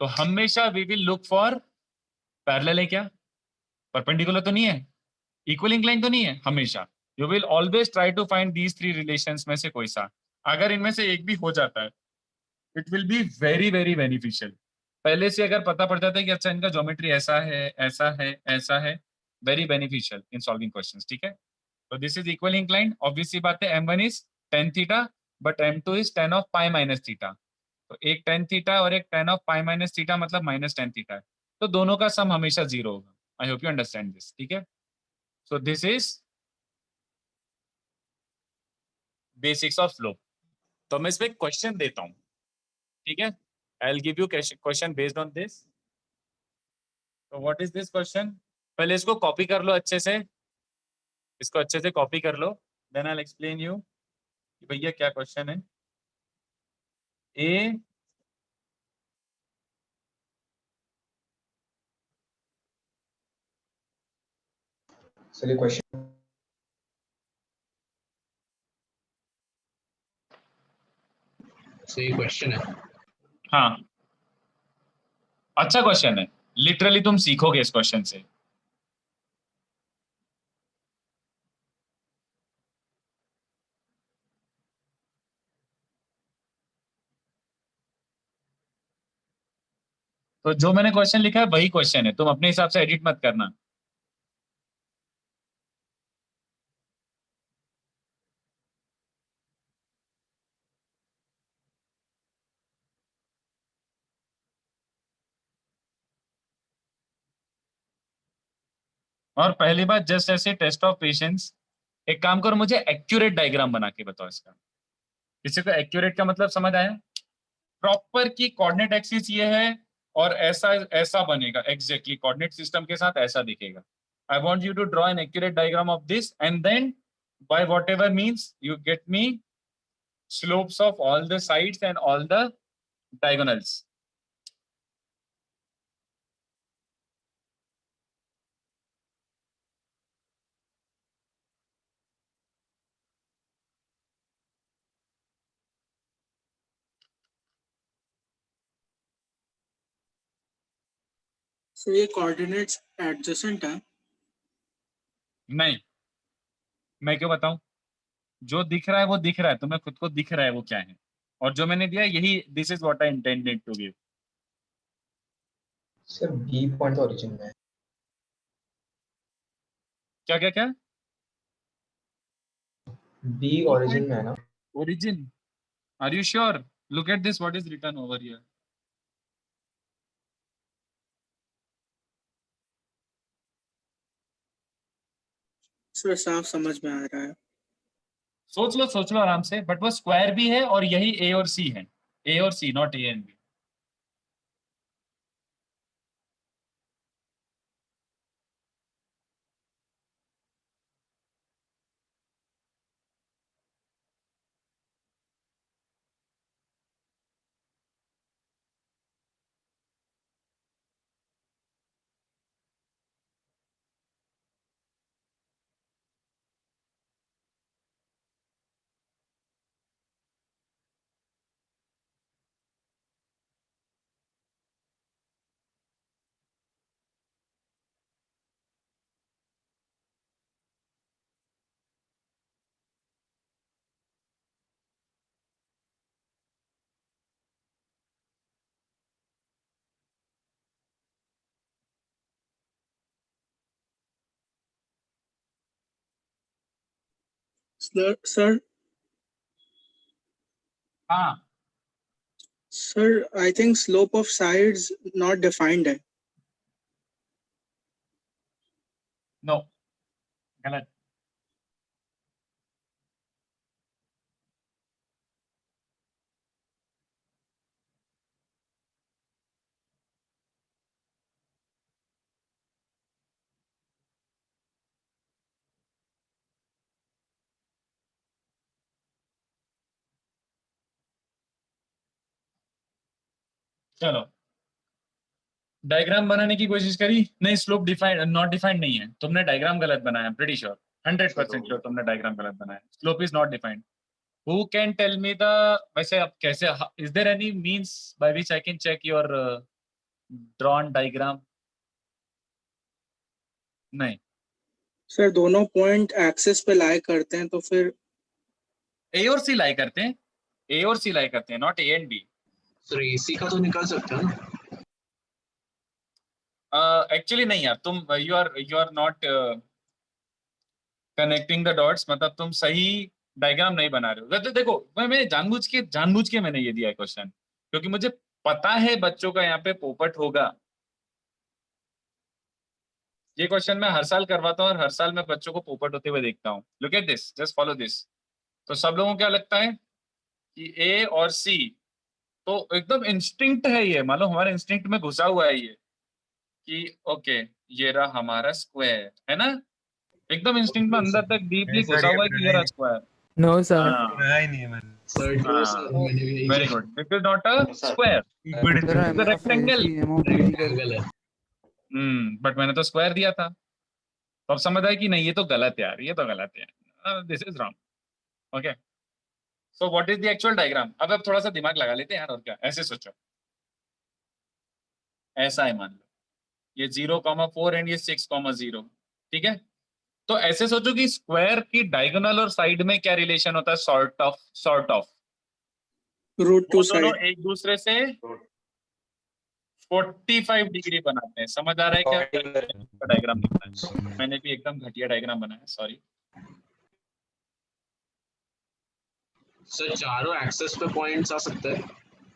तो हमेशा we will look for parallel है क्या, परपेंडिकुलर तो नहीं है, इक्वल इंक्लाइन तो नहीं है, हमेशा you will always try to find these three relations में से कोई सा। अगर इनमें से एक भी हो जाता है it will be very very beneficial. पहले से अगर पता पड़ जाता है कि अच्छा इनका ज्योमेट्री ऐसा है ऐसा है ऐसा है, very beneficial in solving questions. ठीक है, तो this is equal inclined, obviously बात है। m1 is tan theta but m2 is tan of pi minus theta. तो एक tan थीटा और एक tan of pi minus theta मतलब माइनस tan थीटा है, तो दोनों का सम हमेशा जीरो होगा। I hope you understand this. ठीक है, so this is basics of slope. तो मैं इसमें क्वेश्चन देता हूँ, ठीक है, I will give you question based on this. तो व्हाट इज दिस क्वेश्चन, पहले इसको कॉपी कर लो अच्छे से, इसको अच्छे से कॉपी कर लो, then I will explain you कि भैया क्या क्वेश्चन है। ए चलिए क्वेश्चन, सही क्वेश्चन है। हाँ, अच्छा क्वेश्चन है, लिटरली तुम सीखोगे इस क्वेश्चन से। तो जो मैंने क्वेश्चन लिखा है वही क्वेश्चन है, तुम अपने हिसाब से एडिट मत करना। और पहली बात, जस्ट ऐसे टेस्ट ऑफ पेशेंस, एक काम करो, मुझे एक्यूरेट डायग्राम बना के बताओ इसका। किसी को एक्यूरेट का मतलब समझ आया? प्रॉपर की कोऑर्डिनेट एक्सिस ये है और ऐसा ऐसा बनेगा, एग्जैक्टली कोऑर्डिनेट सिस्टम के साथ ऐसा दिखेगा। I want you to draw an accurate diagram of this and then by whatever means you get me slopes of all the sides and all the diagonals. So ये coordinates adjacent है? नहीं, मैं क्यों बताऊं, जो दिख रहा है वो दिख रहा है, तुम्हें खुद को दिख रहा है वो क्या है, और जो मैंने दिया यही, this is what I intended to give. Sir B point origin में है। क्या क्या क्या? बी ओरिजिन में है ना? Origin, are you sure? Look at this, what is written over here. Sir साफ समझ में आ रहा है। सोच लो आराम से, बट वो स्क्वायर भी है और यही ए और सी है, ए और C, not A and B. Sir हाँ sir I think slope of sides not defined है. नो गलत. चलो डायग्राम बनाने की कोशिश करी, नहीं स्लोप डिफाइंड नॉट डिफाइंड नहीं है, तुमने डायग्राम गलत बनाया. प्रीटी श्योर 100% श्योर तुमने डायग्राम गलत बनाया. Slope is not defined. Who can tell me the, वैसे अब कैसे, is there any means by which I can check your drawn diagram? नहीं. सर दोनों पॉइंट एक्सिस पे लाई करते हैं तो फिर ए और सी लाई करते हैं, ए और सी लाई करते हैं, not A and B. Sir AC का तो निकाल सकते हो ना. एक्चुअली नहीं यार, तुम you are not connecting the dots. मतलब तुम सही डायग्राम नहीं बना रहे हो. वैसे देखो मैं जानबूझ के मैंने ये दिया है क्वेश्चन, क्योंकि मुझे पता है बच्चों का यहाँ पे पोपट होगा. ये क्वेश्चन मैं हर साल करवाता हूँ और हर साल मैं बच्चों को पोपट होते हुए देखता हूँ. Look at this, just follow this. तो सब लोगों को क्या लगता है कि ए और सी, तो एकदम इंस्टिंक्ट है ये, मान लो हमारे इंस्टिंक्ट में घुसा हुआ है ये कि ओके ये रहा हमारा स्क्वायर, है ना. एकदम इंस्टिंक्ट में अंदर तक डीपली घुसा हुआ है कि ये रहा स्क्वायर. No sir. बनाया ही नहीं है मैंने. सर ट्रू सर, मैंने भी यही very good. This is not a square, sir I am of rectangle. AC M of BD कर. एंगल है. बट मैंने तो स्क्वायर दिया था, तो अब समझ आया कि नहीं ये तो गलत है यार, ये तो गलत है, this is wrong. Okay, so what is the actual diagram? अब थोड़ा सा दिमाग लगा लेते हैं यार, और क्या. ऐसे सोचो, ऐसा है मान लो ये 0,4 एंड ये 6,0. ठीक है, तो ऐसे सोचो कि स्क्वायर की डायगोनल और साइड में क्या रिलेशन होता है? सॉर्ट ऑफ रूट टू दोनों साइड. एक दूसरे से 45 डिग्री बनाते हैं. समझ आ रहा है क्या डायग्राम लिखना है? मैंने भी एकदम घटिया डायग्राम बनाया, सॉरी. सर चारों एक्सेस पे पॉइंट्स आ सकते हैं.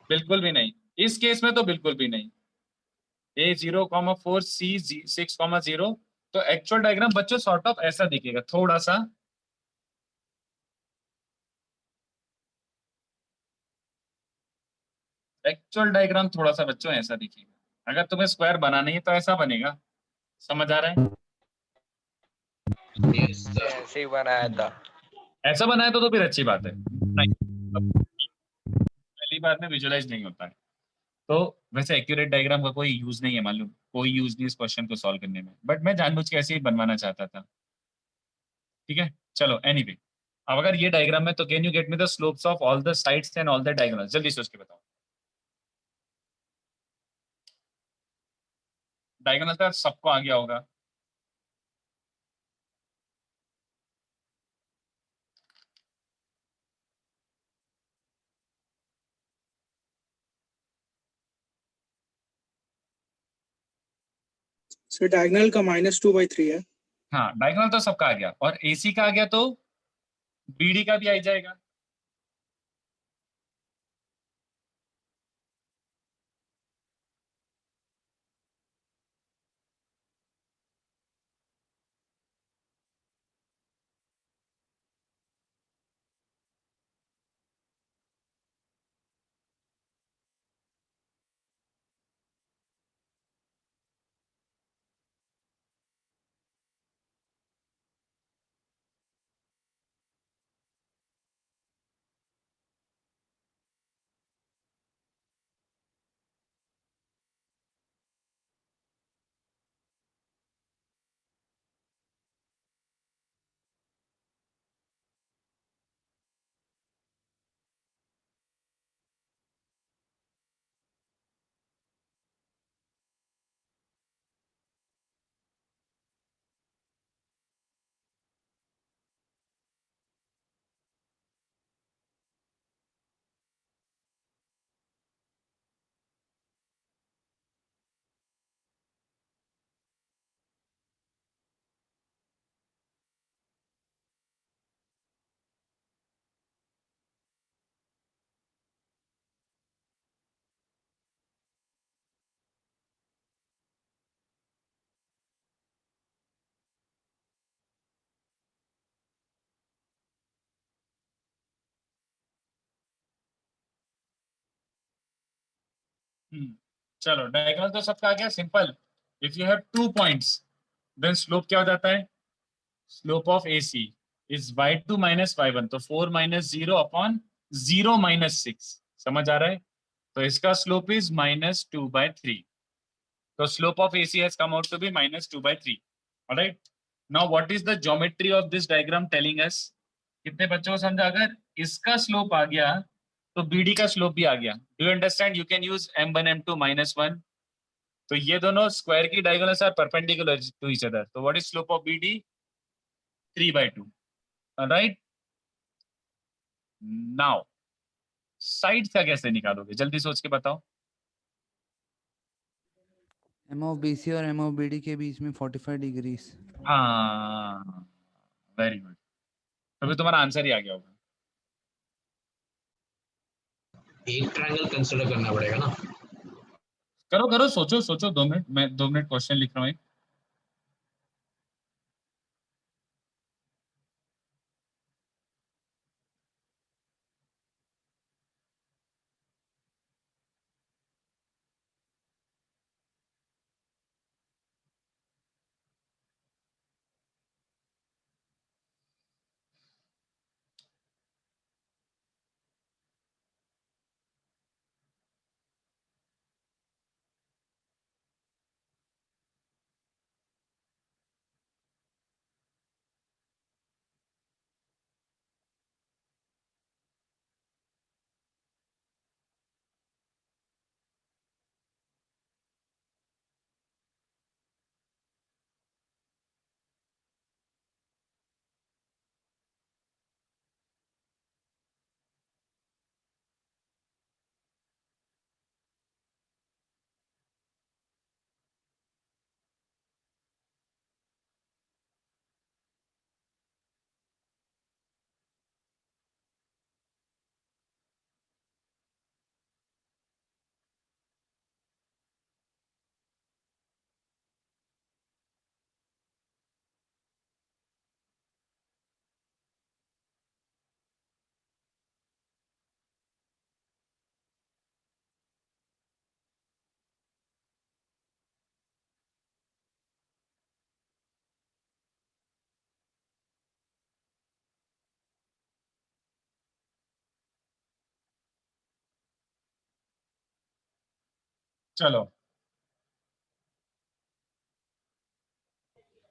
बिल्कुल भी नहीं, इस केस में तो बिल्कुल भी नहीं. ए 0,4 सी 6,0, तो एक्चुअल डायग्राम बच्चों सॉर्ट ऑफ ऐसा दिखेगा थोड़ा सा. एक्चुअल डायग्राम थोड़ा सा बच्चों ऐसा दिखेगा. अगर तुम्हें स्क्वायर बनाना ही है तो ऐसा बनेगा. समझ आ रहा है? Yes sir. ऐसे ही बनाया था. ऐसा बनाया तो फिर अच्छी बात है. नहीं, पहली बार में विजुअलाइज नहीं होता है. तो वैसे एक्यूरेट डायग्राम का कोई यूज नहीं है, मालूम, कोई यूज नहीं इस क्वेश्चन को सॉल्व करने में, बट मैं जानबूझ के ऐसे ही बनवाना चाहता था. ठीक है, चलो एनीवे. अब अगर ये डायग्राम है तो can you get me the slopes of all the sides and all the diagonals? जल्दी सोच के बताओ. डायगोनल का सबको आ गया होगा. सर डायगोनल का -2/3 है. हाँ, डायगोनल तो सबका आ गया, और एसी का आ गया तो बीडी का भी आ जाएगा. चलो डायगोनल तो सबका आ गया simple. If you have 2 points then slope क्या हो जाता है? Slope of AC is y2 minus y1. तो 4 minus 0 upon 0 minus 6. समझ आ रहा है? तो इसका स्लोप इज -2/3. तो slope of AC has come out to be -2/3. Alright. Now what is the geometry of this diagram telling us? कितने बच्चों को समझा? अगर इसका स्लोप आ गया तो BD का स्लोप भी आ गया. Do you understand? You can use M1 M2 -1. तो ये दोनों स्क्वायर की diagonals are perpendicular to each other. तो what is slope of BD? 3/2. Alright. Now side का कैसे निकालोगे? जल्दी सोच के बताओ. MOBC और MOBD के बीच में 45 डिग्रीज. हाँ, वेरी गुड. तो फिर तुम्हारा आंसर ही आ गया होगा. एक ट्रायंगल कंसीडर करना पड़ेगा ना. करो करो, सोचो सोचो. 2 मिनट, मैं 2 मिनट क्वेश्चन लिख रहा हूँ. चलो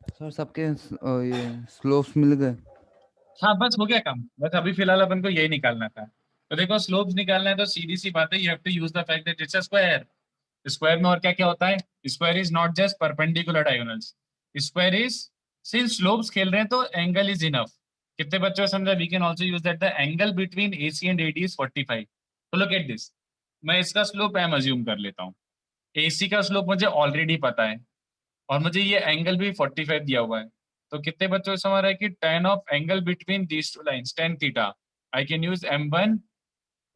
सर सबके ये स्लोप्स मिल गए. हाँ, बस हो गया काम. बस अभी फिलहाल अपन को यही निकालना था. तो देखो, स्लोप्स निकालना है तो सीधी सी बात है, you have to use the fact that it's a square. Square में और क्या क्या होता है? Square is not just perpendicular diagonals. Square is, since slopes खेल रहे हैं तो एंगल इज इनफ. कितने बच्चों को समझा? We can also use that the angle between AC and AD is 45. तो लुक एट दिस. मैं इसका स्लोप m अज्यूम कर लेता हूँ. AC का स्लोप मुझे ऑलरेडी पता है और मुझे ये एंगल भी 45 दिया हुआ है. तो कितने बच्चों को समझ रहा है कि tan of angle between these two lines tan theta, I can use M1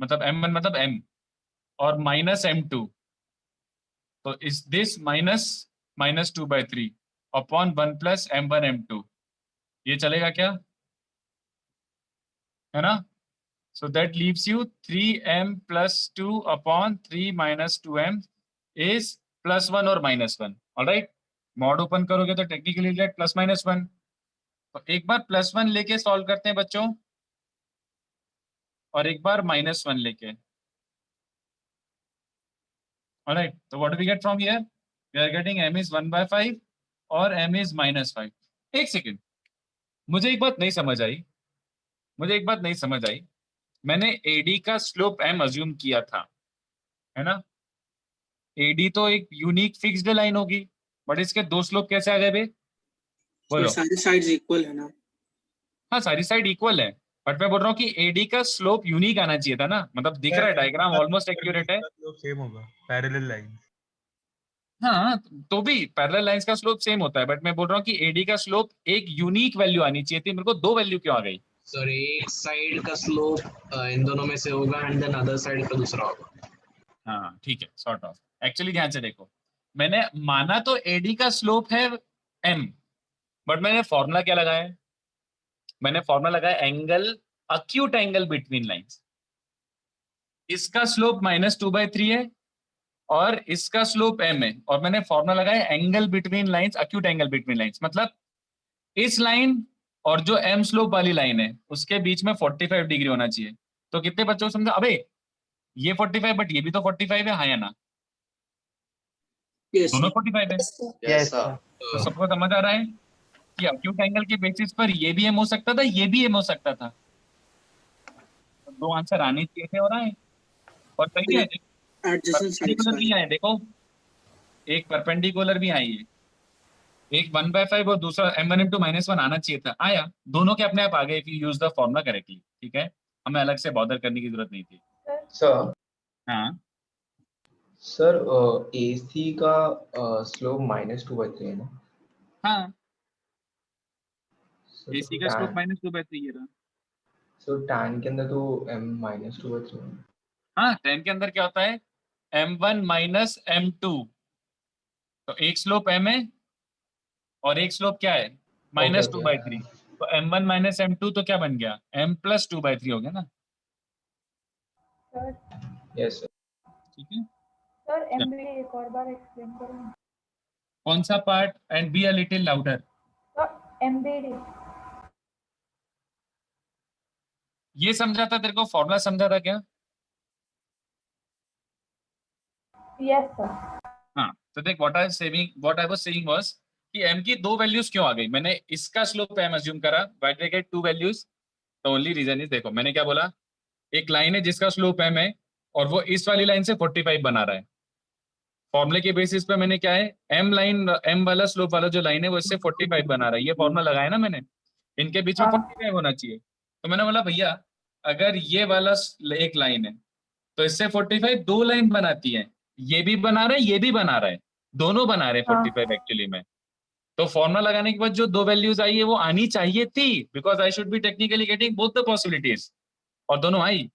मतलब m और -M2. तो इस दिस -2/3 अपॉन 1 + M1 M2. ये चलेगा क्या? है ना? So that leaves you 3m + 2 upon 3 - 2m is +1 और -1. ऑलराइट. मॉड ओपन करोगे तो टेक्निकली लेट +-1. तो एक बार +1 लेके सॉल्व करते हैं बच्चों और एक बार -1 लेके. ऑलराइट. तो what we get from here? We are getting m is 1/5 और m इज -5. एक सेकेंड, मुझे एक बात नहीं समझ आई. मैंने AD का स्लोप m अज्यूम किया था, है ना? AD तो एक यूनिक फिक्स्ड लाइन होगी, बट इसके 2 स्लोप कैसे आ गए बे? बोलो. सारी साइड्स इक्वल है ना. हाँ, सारी साइड इक्वल है, बट मैं बोल रहा हूँ कि AD का स्लोप यूनिक आना चाहिए था ना. मतलब दिख रहा है डायग्राम ऑलमोस्ट एक्यूरेट है. सेम होगा, पैरेलल लाइंस. हाँ, तो भी पैरेलल लाइंस का स्लोप सेम होता है, बट मैं बोल रहा हूँ कि AD का स्लोप एक यूनिक वैल्यू आनी चाहिए थी. मेरे को 2 वैल्यू क्यों आ गई? सर एक साइड का स्लोप इन दोनों में से होगा एंड देन अदर साइड का दूसरा होगा. हाँ ठीक है, सॉर्ट ऑफ. एक्चुअली ध्यान से देखो, मैंने माना तो AD का स्लोप है m, बट मैंने फॉर्मूला क्या लगाया है? मैंने फॉर्मूला लगाया angle, acute angle between lines. इसका स्लोप -2/3 है और इसका स्लोप m है और मैंने फॉर्मूला लगाया angle between lines, acute angle between lines, मतलब इस लाइन और जो m स्लोप वाली लाइन है उसके बीच में 45 डिग्री होना चाहिए। तो कितने बच्चों को समझा? अबे ये 45 बट ये भी तो 45 है, हाँ या ना? Yes, दोनों sir. 45 है। Yes sir. तो सबको समझ आ रहा है कि अक्यूट एंगल के बेसिस पर ये भी m हो सकता था, ये भी m हो सकता था। तो दो आंसर आने चाहिए थे और आए, और सही है। Adjacent sides परपेंडिकुलर का भी आए, देखो एक परपेंडिकुलर भी आई है, एक 1/5 और दूसरा m1 m2 -1 आना चाहिए था, आया। दोनों के अपने आप आ गए if you use the formula correctly, ठीक है, हमें अलग से बॉदर करने की जरूरत नहीं थी। सर हाँ सर AC का स्लोप -2/3 है ना? हाँ, सर AC का स्लोप -2/3 ये रहा। सो tan के अंदर तो m -2/3 है। हाँ, tan के अंदर क्या होता है? m1 -m2, तो एक स्लोप m है और एक स्लोप क्या है? -2/3। तो m1 -m2 तो क्या बन गया? m + 2/3 हो गया ना, यस सर। ठीक है। सर एमबीडी एक और बार एक्सप्लेन करें? कौन सा part? And be a little louder. MBD ये समझा था तेरे को? फॉर्मूला समझा था क्या? Yes sir. हाँ, तो देख what I was saying was कि m की दो वैल्यूज क्यों आ गई? मैंने इसका स्लोप m अज्यूम करा, why did I get two values? The only reason is, देखो मैंने क्या बोला, एक लाइन है जिसका स्लोप m है और वो इस वाली लाइन से 45 बना रहा है। फॉर्मूले के बेसिस पे मैंने क्या है, m वाला स्लोप वाला जो लाइन है वो इससे 45 बना रहा है, ये फॉर्मूला लगाया ना मैंने, इनके बीच में 45 होना चाहिए। तो मैंने बोला भैया अगर ये वाला एक लाइन है तो इससे 45 दो लाइन बनाती है, ये भी बना रहा है ये भी बना रहा है, दोनों बना रहे हैं 45 एक्चुअली में। तो फॉर्मूला लगाने के बाद जो दो वैल्यूज आई है वो आनी चाहिए थी, because I should be technically getting both the possibilities, और दोनों आई।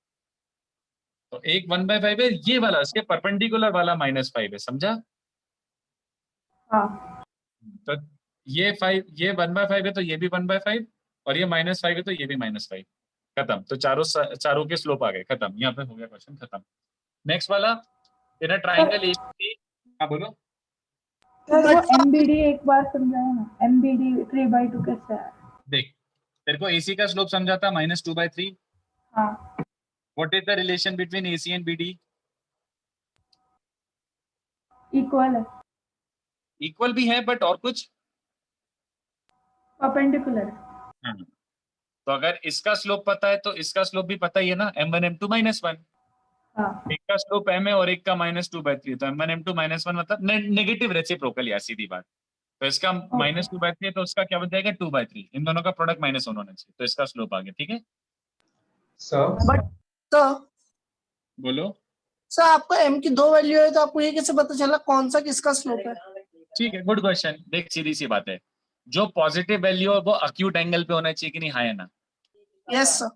तो एक 1/5 है, ये वाला इसके परपेंडिकुलर वाला -5 है, समझा? हाँ। तो ये 1/5 है तो ये भी 1/5, और ये -5 है तो ये भी -5, खत्म। तो चारों के स्लोप आ गए, खत्म। यहाँ पे हो गया क्वेश्चन खत्म। नेक्स्ट वाला, तेरा ट्राइंगल एबीसी। हाँ बोलो। सर वो एमबीडी एक बार समझाया ना, एमबीडी 3/2 कैसे है? देख तेरे को AC का स्लोप समझा था -2/3। हाँ। What is the relation between AC and BD? Equal है। इक्वल भी है बट और कुछ? परपेंडिकुलर। हाँ, तो अगर इसका स्लोप पता है तो इसका स्लोप भी पता ही है ना, m1 m2 -1। हाँ। एक का स्लोप m है और एक का -2/3, तो m1 m2 -1 मतलब नेगेटिव रेसिप्रोकल, यार सीधी बात। तो इसका -2/3 है तो उसका क्या बन जाएगा? 2/3। इन दोनों का प्रोडक्ट -1 होना चाहिए, तो इसका स्लोप आ गया, ठीक है। सर बट सर बोलो। सर आपको m की दो वैल्यू है तो आपको ये कैसे पता चला कौन सा किसका स्लोप है? ठीक है, गुड क्वेश्चन। देख सीधी सी बात है, जो पॉजिटिव वैल्यू है वो अक्यूट एंगल पे होना चाहिए कि नहीं, हाँ या ना? Yes sir.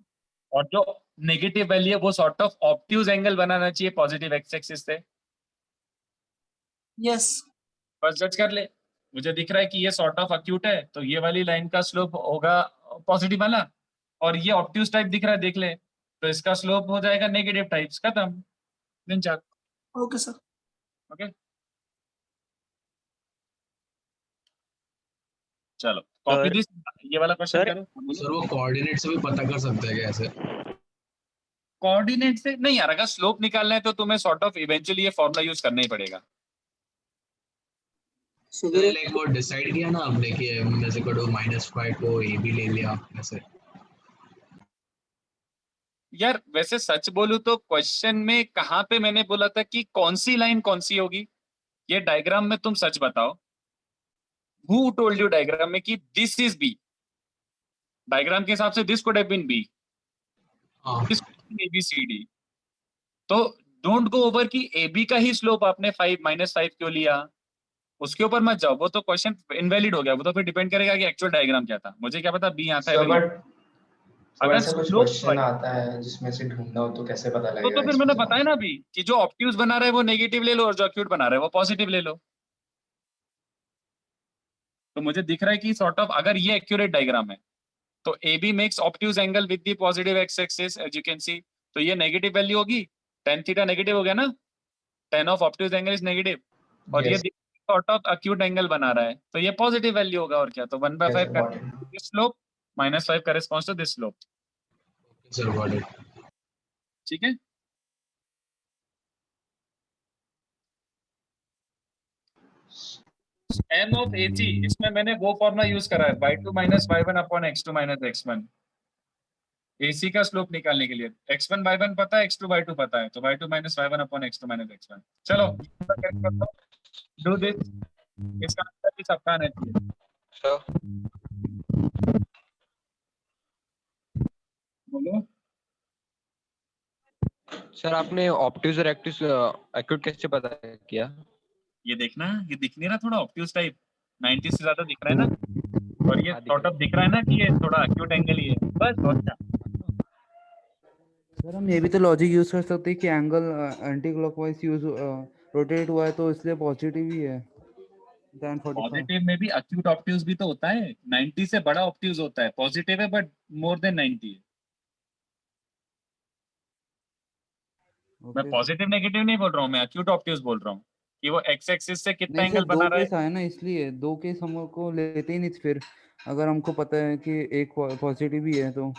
और जो नेगेटिव वैल्यू है वो सॉर्ट ऑफ ऑब्ट्यूज एंगल बनाना चाहिए पॉजिटिव एक्स एक्सिस से। यस। बस जज कर ले, मुझे दिख रहा है कि ये सॉर्ट ऑफ अक्यूट है तो ये वाली लाइन का स्लोप होगा पॉजिटिव वाला, और ये ऑब्ट्यूज टाइप दिख रहा है, देख ले, तो इसका स्लोप हो जाएगा नेगेटिव टाइप्स, खत्म। दिन चार। Okay sir. ओके चलो कॉपी दिस, ये वाला क्वेश्चन करो। सर वो कोऑर्डिनेट से भी पता कर सकते हैं कैसे? कोऑर्डिनेट से नहीं यार, अगर स्लोप निकालना है तो तुम्हें सॉर्ट ऑफ इवेंचुअली ये फॉर्मूला यूज करना ही पड़ेगा। लाइक वो डिसाइड किया ना आपने कि जैसे करो -5 को ए बी ले लिया ऐसे। यार वैसे सच बोलूं तो क्वेश्चन में कहां पे मैंने बोला था कि कौन सी लाइन कौन सी होगी? ये डायग्राम में तुम सच बताओ, हु टोल्ड यू डायग्राम में कि दिस इज बी? डायग्राम के हिसाब से this could have been B, this could have been ABCD। तो डोंट गो ओवर कि AB का ही स्लोप आपने -5 क्यों लिया, उसके ऊपर मत जाओ, वो तो क्वेश्चन इनवैलिड हो गया। वो तो फिर डिपेंड करेगा कि एक्चुअल डायग्राम क्या था, मुझे क्या पता B आता है। अगर ऐसा कुछ क्वेश्चन आता है जिसमें से ढूंढना हो तो कैसे पता लगेगा? तो फिर मैंने बताया ना अभी कि जो ऑब्ट्यूज बना रहा है वो नेगेटिव ले लो और जो अक्यूट बना रहा है वो पॉजिटिव ले लो। तो मुझे दिख रहा है कि सॉर्ट ऑफ अगर ये एक्यूरेट डायग्राम है तो AB makes obtuse angle with the positive x axis as you can see, तो ये नेगेटिव वैल्यू होगी, tan थीटा नेगेटिव हो गया ना, tan of obtuse angle is negative, और ये Yes. Sort of acute angle बना रहा है, तो ये पॉजिटिव वैल्यू होगा और क्या, तो 1/5 Yes, got it. This slope -5 corresponds to this slope. Sir got it. ठीक है, m ऑफ AC इसमें मैंने वो फॉर्मूला यूज करा है, y2 - y1 upon x2 - x1 AC का स्लोप निकालने के लिए। x1 y1 पता है, x2 y2 पता है, तो y2 - y1 upon x2 - x1। चलो डू दिस, इसका आंसर भी सबका आना चाहिए। बोलो सर आपने ऑप्टिक्स और एक्यूट कैसे पता किया? ये देखना, ये दिख नहीं रहा थोड़ा ऑब्ट्यूज टाइप, 90 से ज्यादा दिख रहा है ना, और ये सॉर्ट ऑफ दिख रहा है ना कि ये थोड़ा एक्यूट एंगल ही है, बस और क्या। सर हम ये भी तो लॉजिक यूज कर सकते हैं कि angle anti clockwise use rotate हुआ है तो इसलिए पॉजिटिव ही है देन 45। पॉजिटिव में भी एक्यूट ऑब्ट्यूज भी तो होता है, 90 से बड़ा ऑब्ट्यूज होता है, पॉजिटिव है बट मोर देन 90 है। मैं पॉजिटिव नेगेटिव नहीं बोल रहा हूँ, मैं एक्यूट ऑब्ट्यूज बोल रहा हूँ कि वो एक्स एक्सिस से कितना नहीं सर, एंगल बना दो रहा है। केस आए ना, इसलिए दो केस हमको लेते ही नहीं फिर, अगर हमको पता है कि एक पॉजिटिव ही है तो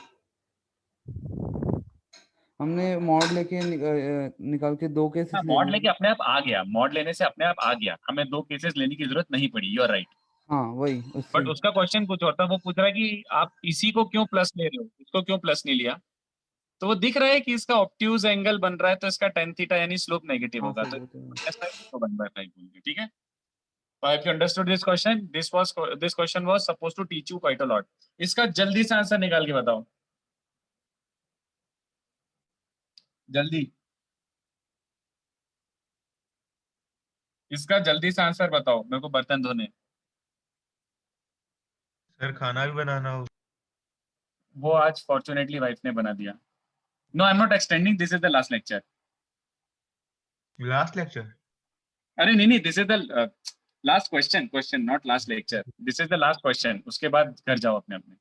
हमने मॉड लेके निकाल के दो केसेस ले मॉड लिए। लेके अपने आप आ गया, मॉड लेने से अपने आप आ गया, हमें दो केसेस लेने की जरूरत नहीं पड़ी, यू आर राइट। हाँ वही उससे। बट उसका क्वेश्चन कुछ और था, वो पूछ रहा है कि आप इसी को क्यों प्लस ले रहे हो, इसको क्यों प्लस नहीं लिया, तो वो दिख रहा है कि इसका ऑब्ट्यूज एंगल बन रहा है, तो इसका tan थीटा यानी स्लोप नेगेटिव हाँ होगा, सर, तो वो तो है। ऐसा है, इसको 1/5 बोलेंगे। ठीक है, तो if you understood this question, this question was supposed to teach you quite a lot। इसका जल्दी से आंसर निकाल के बताओ, जल्दी, इसका जल्दी से आंसर बताओ, मेरे को बर्तन धोने। सर खाना भी बनाना हो। वो आज फॉर्चुनेटली वाइफ ने बना दिया। No I am not extending, this is the last lecture. Last lecture? अरे नहीं, this is the last question not last lecture, this is the last question, उसके बाद घर जाओ अपने अपने।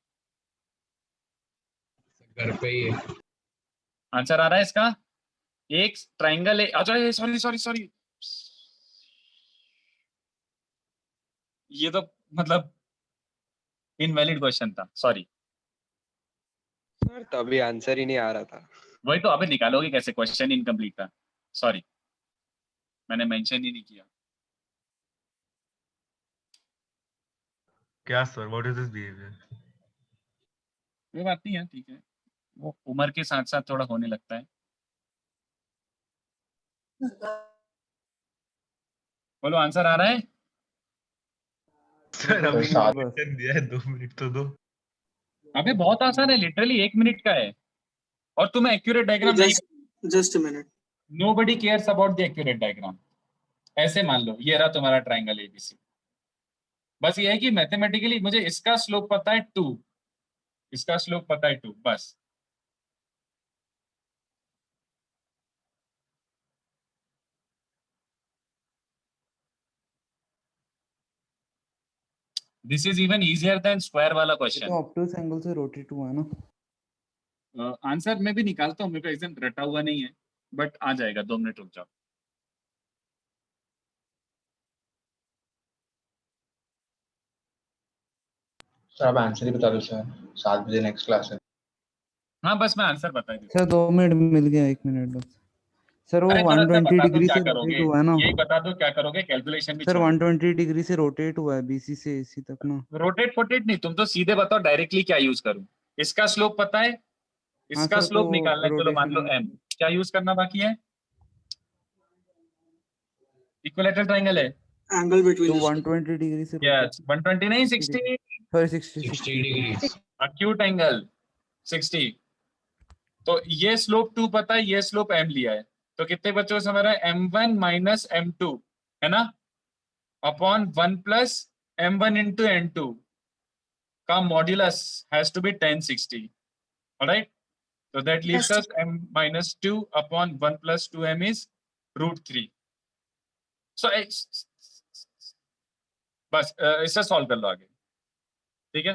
घर पे ही है। आंसर आ रहा है इसका, एक ट्राइंगल है, अच्छा सॉरी ये तो मतलब इनवैलिड क्वेश्चन था, सॉरी। सर तभी आंसर ही नहीं आ रहा था। वही तो, अबे निकालोगे कैसे, क्वेश्चन इनकम्प्लीट था, सॉरी मैंने मेंशन ही नहीं किया। क्या sir, what is this behaviour? कोई बात नहीं है, ठीक है, वो उम्र के साथ साथ थोड़ा होने लगता है। बोलो आंसर आ रहा है? सर अभी हाँ, क्वेश्चन दिया है, 2 मिनट तो दो। अबे बहुत आसान है, लिटरली 1 मिनट का है, और तुम्हें एक्यूरेट डायग्राम नहीं, just a minute. Nobody cares about the accurate diagram. ऐसे मान लो ये रहा तुम्हारा ट्राइंगल एबीसी, बस ये है कि मैथमेटिकली मुझे इसका स्लोप पता है 2, इसका स्लोप पता है 2, बस। This is even easier than square वाला तो क्वेश्चन। ऑप्टिक्स एंगल से रोटेट हुआ है ना। आंसर मैं भी निकालता हूँ, मेरे को एकदम रटा हुआ नहीं है, बट आ जाएगा, 2 मिनट रुक जाओ। सर आप आंसर ही बता दो सर, 7 बजे नेक्स्ट क्लास है। हाँ बस मैं आंसर बता ही सर 2 मिनट मिल गया, 1 मिनट बस। सर वो अरे थोड़ा सा 120 बता दो डिग्री क्या से करोगे, रोटेट हुआ है ना यही बता दो क्या करोगे, कैलकुलेशन भी सर। छोड़। 120 डिग्री से रोटेट हुआ है बीसी से एसी तक ना। रोटेट फोटेट नहीं, तुम तो सीधे बताओ डायरेक्टली क्या यूज करूं। इसका स्लोप पता है, इसका सर, स्लोप तो निकालना है, चलो मान लो रोटेशन m, क्या यूज करना बाकी है, इक्विलैटरल ट्रायंगल है, एंगल बिटवीन तो 120 डिग्री से यस 120 नहीं 60, सॉरी 60 डिग्री एक्यूट एंगल 60। तो ये स्लोप 2 पता है, ये स्लोप m लिया है, तो कितने बच्चों से हमारा m1 माइनस m2 है ना, upon 1 plus m1 into n2 का modulus has to be 1060, alright, so that leaves us m minus 2 upon 1 plus 2m is √3। so बस इससे सॉल्व कर लो आगे, ठीक है,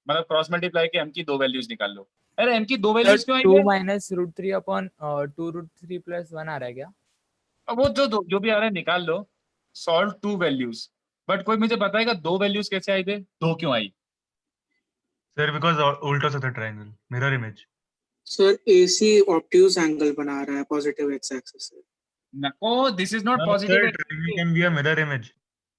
मतलब क्रॉस मल्टीप्लाई के m की 2 वैल्यूज निकाल लो। अरे m की 2 वैल्यूज क्यों आई 2 है? माइनस √3 अपॉन 2 √3 प्लस 1 आ रहा है क्या? अब वो जो भी आ रहा है निकाल लो, सॉल्व 2 वैल्यूज, बट कोई मुझे बताएगा 2 वैल्यूज कैसे आई थे, 2 क्यों आई? सर बिकॉज उल्टा सा था triangle, mirror image. Sir AC obtuse angle बना रहा है पॉजिटिव x एक्सिस से। No, this is not No, positive sir, x triangle axis. can be a mirror image.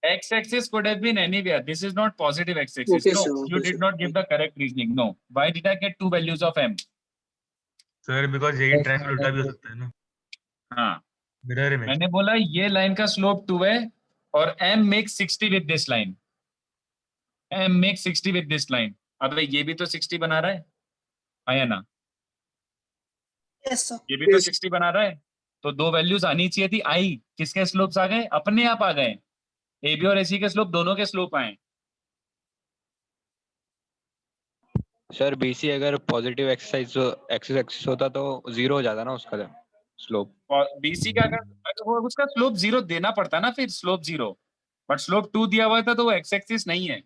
X axis could have been anywhere. This is not positive x axis. Okay, No, sir, you okay, did sir. not give the correct reasoning. No. Why did I get 2 values of m? Sir because यही triangle उल्टा भी हो सकता है ना, हाँ, mirror image. मैंने बोला ये लाइन का स्लोप 2 है और m makes 60 with this line. m makes 60 with this line. अब ये भी तो 60 बना रहा है, आया ना? Yes, sir. ये भी तो 60 बना रहा है, तो 2 वैल्यूज आनी चाहिए थी। आई किसके स्लोप्स आ गए? अपने आप आ गए। AB और AC के स्लोप दोनों के स्लोप आए। सर BC अगर पॉजिटिव एक्सिस होता तो 0 हो जाता ना उसका स्लोप। और BC का अगर वो उसका स्लोप 0 देना पड़ता ना, फिर स्लोप 0, बट स्लोप 2 दिया हुआ था तो वो x एक्सिस नहीं है।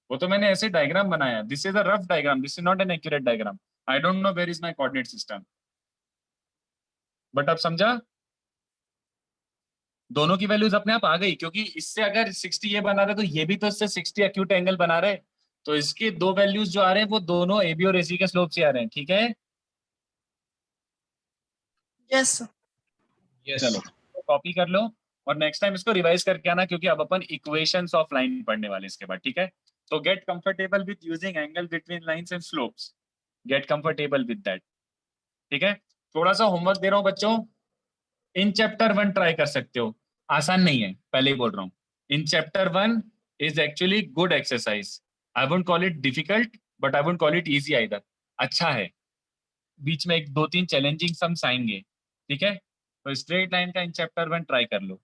वो तो मैंने ऐसे डायग्राम बनाया। This is a rough diagram, this is not an accurate diagram. I don't know where is my coordinate system, but अब समझा? दोनों की वैल्यूज अपने आप आ गई, क्योंकि इससे अगर 60 ये बना रहे तो ये भी तो इससे 60 एक्यूट एंगल बना रहे, तो इसके 2 वैल्यूज जो आ रहे हैं वो दोनों AB और AC के स्लोप से आ रहे हैं। ठीक है, Yes, sir. Yes. चलो कॉपी कर लो और नेक्स्ट टाइम इसको रिवाइज करके आना, क्योंकि अब अपन इक्वेशंस ऑफ लाइन पढ़ने वाले इसके बाद। ठीक है, तो get comfortable with using angle between lines and slopes, get comfortable with that. ठीक है, थोड़ा सा होमवर्क दे रहा हूं बच्चों, इन चैप्टर 1 ट्राई कर सकते हो, आसान नहीं है, पहले ही बोल रहा हूँ। In chapter 1 is actually good exercise. I won't call it difficult, but I won't call it easy either. अच्छा है, बीच में 1-2-3 चैलेंजिंग सम्स आएंगे। ठीक है, तो स्ट्रेट लाइन का इन चैप्टर 1 ट्राई कर लो।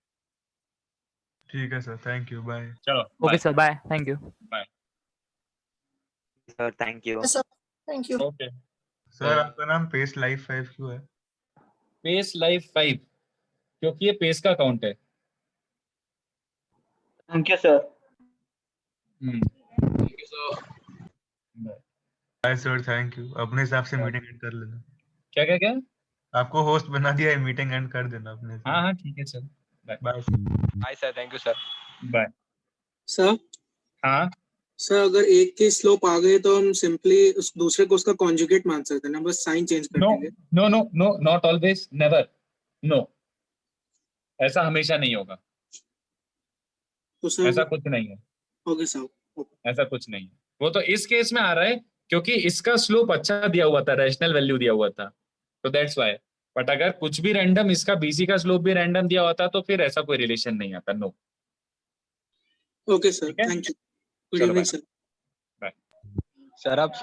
ठीक है सर, थैंक यू, बाय। चलो okay sir, bye, thank you. Bye sir thank you. Yes, sir. Thank you. Okay. Sir आपका नाम पेस लाइफ 5 क्यों है? पेस लाइफ 5 क्योंकि ये पेस का काउंट है। Thank you sir. Thank you, sir. Bye sir, thank you. अपने हिसाब से मीटिंग एंड कर लेना। क्या क्या क्या? आपको होस्ट बना दिया है, मीटिंग एंड कर देना अपने हिसाब हाँ हाँ ठीक है sir, bye bye. Bye sir, thank you sir. Bye. Sir हाँ सर अगर एक की स्लोप आ गई तो हम सिंपली उस दूसरे को उसका कॉन्जुगेट मान सकते हैं ना, बस साइन चेंज कर नो देंगे। No no no, not always, never, no, ऐसा हमेशा नहीं होगा। तो सर ऐसा कुछ नहीं है, ओके सर। ऐसा कुछ नहीं है। वो तो इस केस में आ रहा है क्योंकि इसका स्लोप अच्छा दिया हुआ था, रैशनल वैल्यू दिया हुआ था, तो दैट्स व्हाई। बट अगर कुछ भी रैंडम, इसका BC का स्लोप भी रैंडम दिया होता तो फिर ऐसा कोई रिलेशन नहीं आता। नो। ओके सर, ठीक है, थैंक यू। गुड चलो evening bye sir. Bye. Sir आप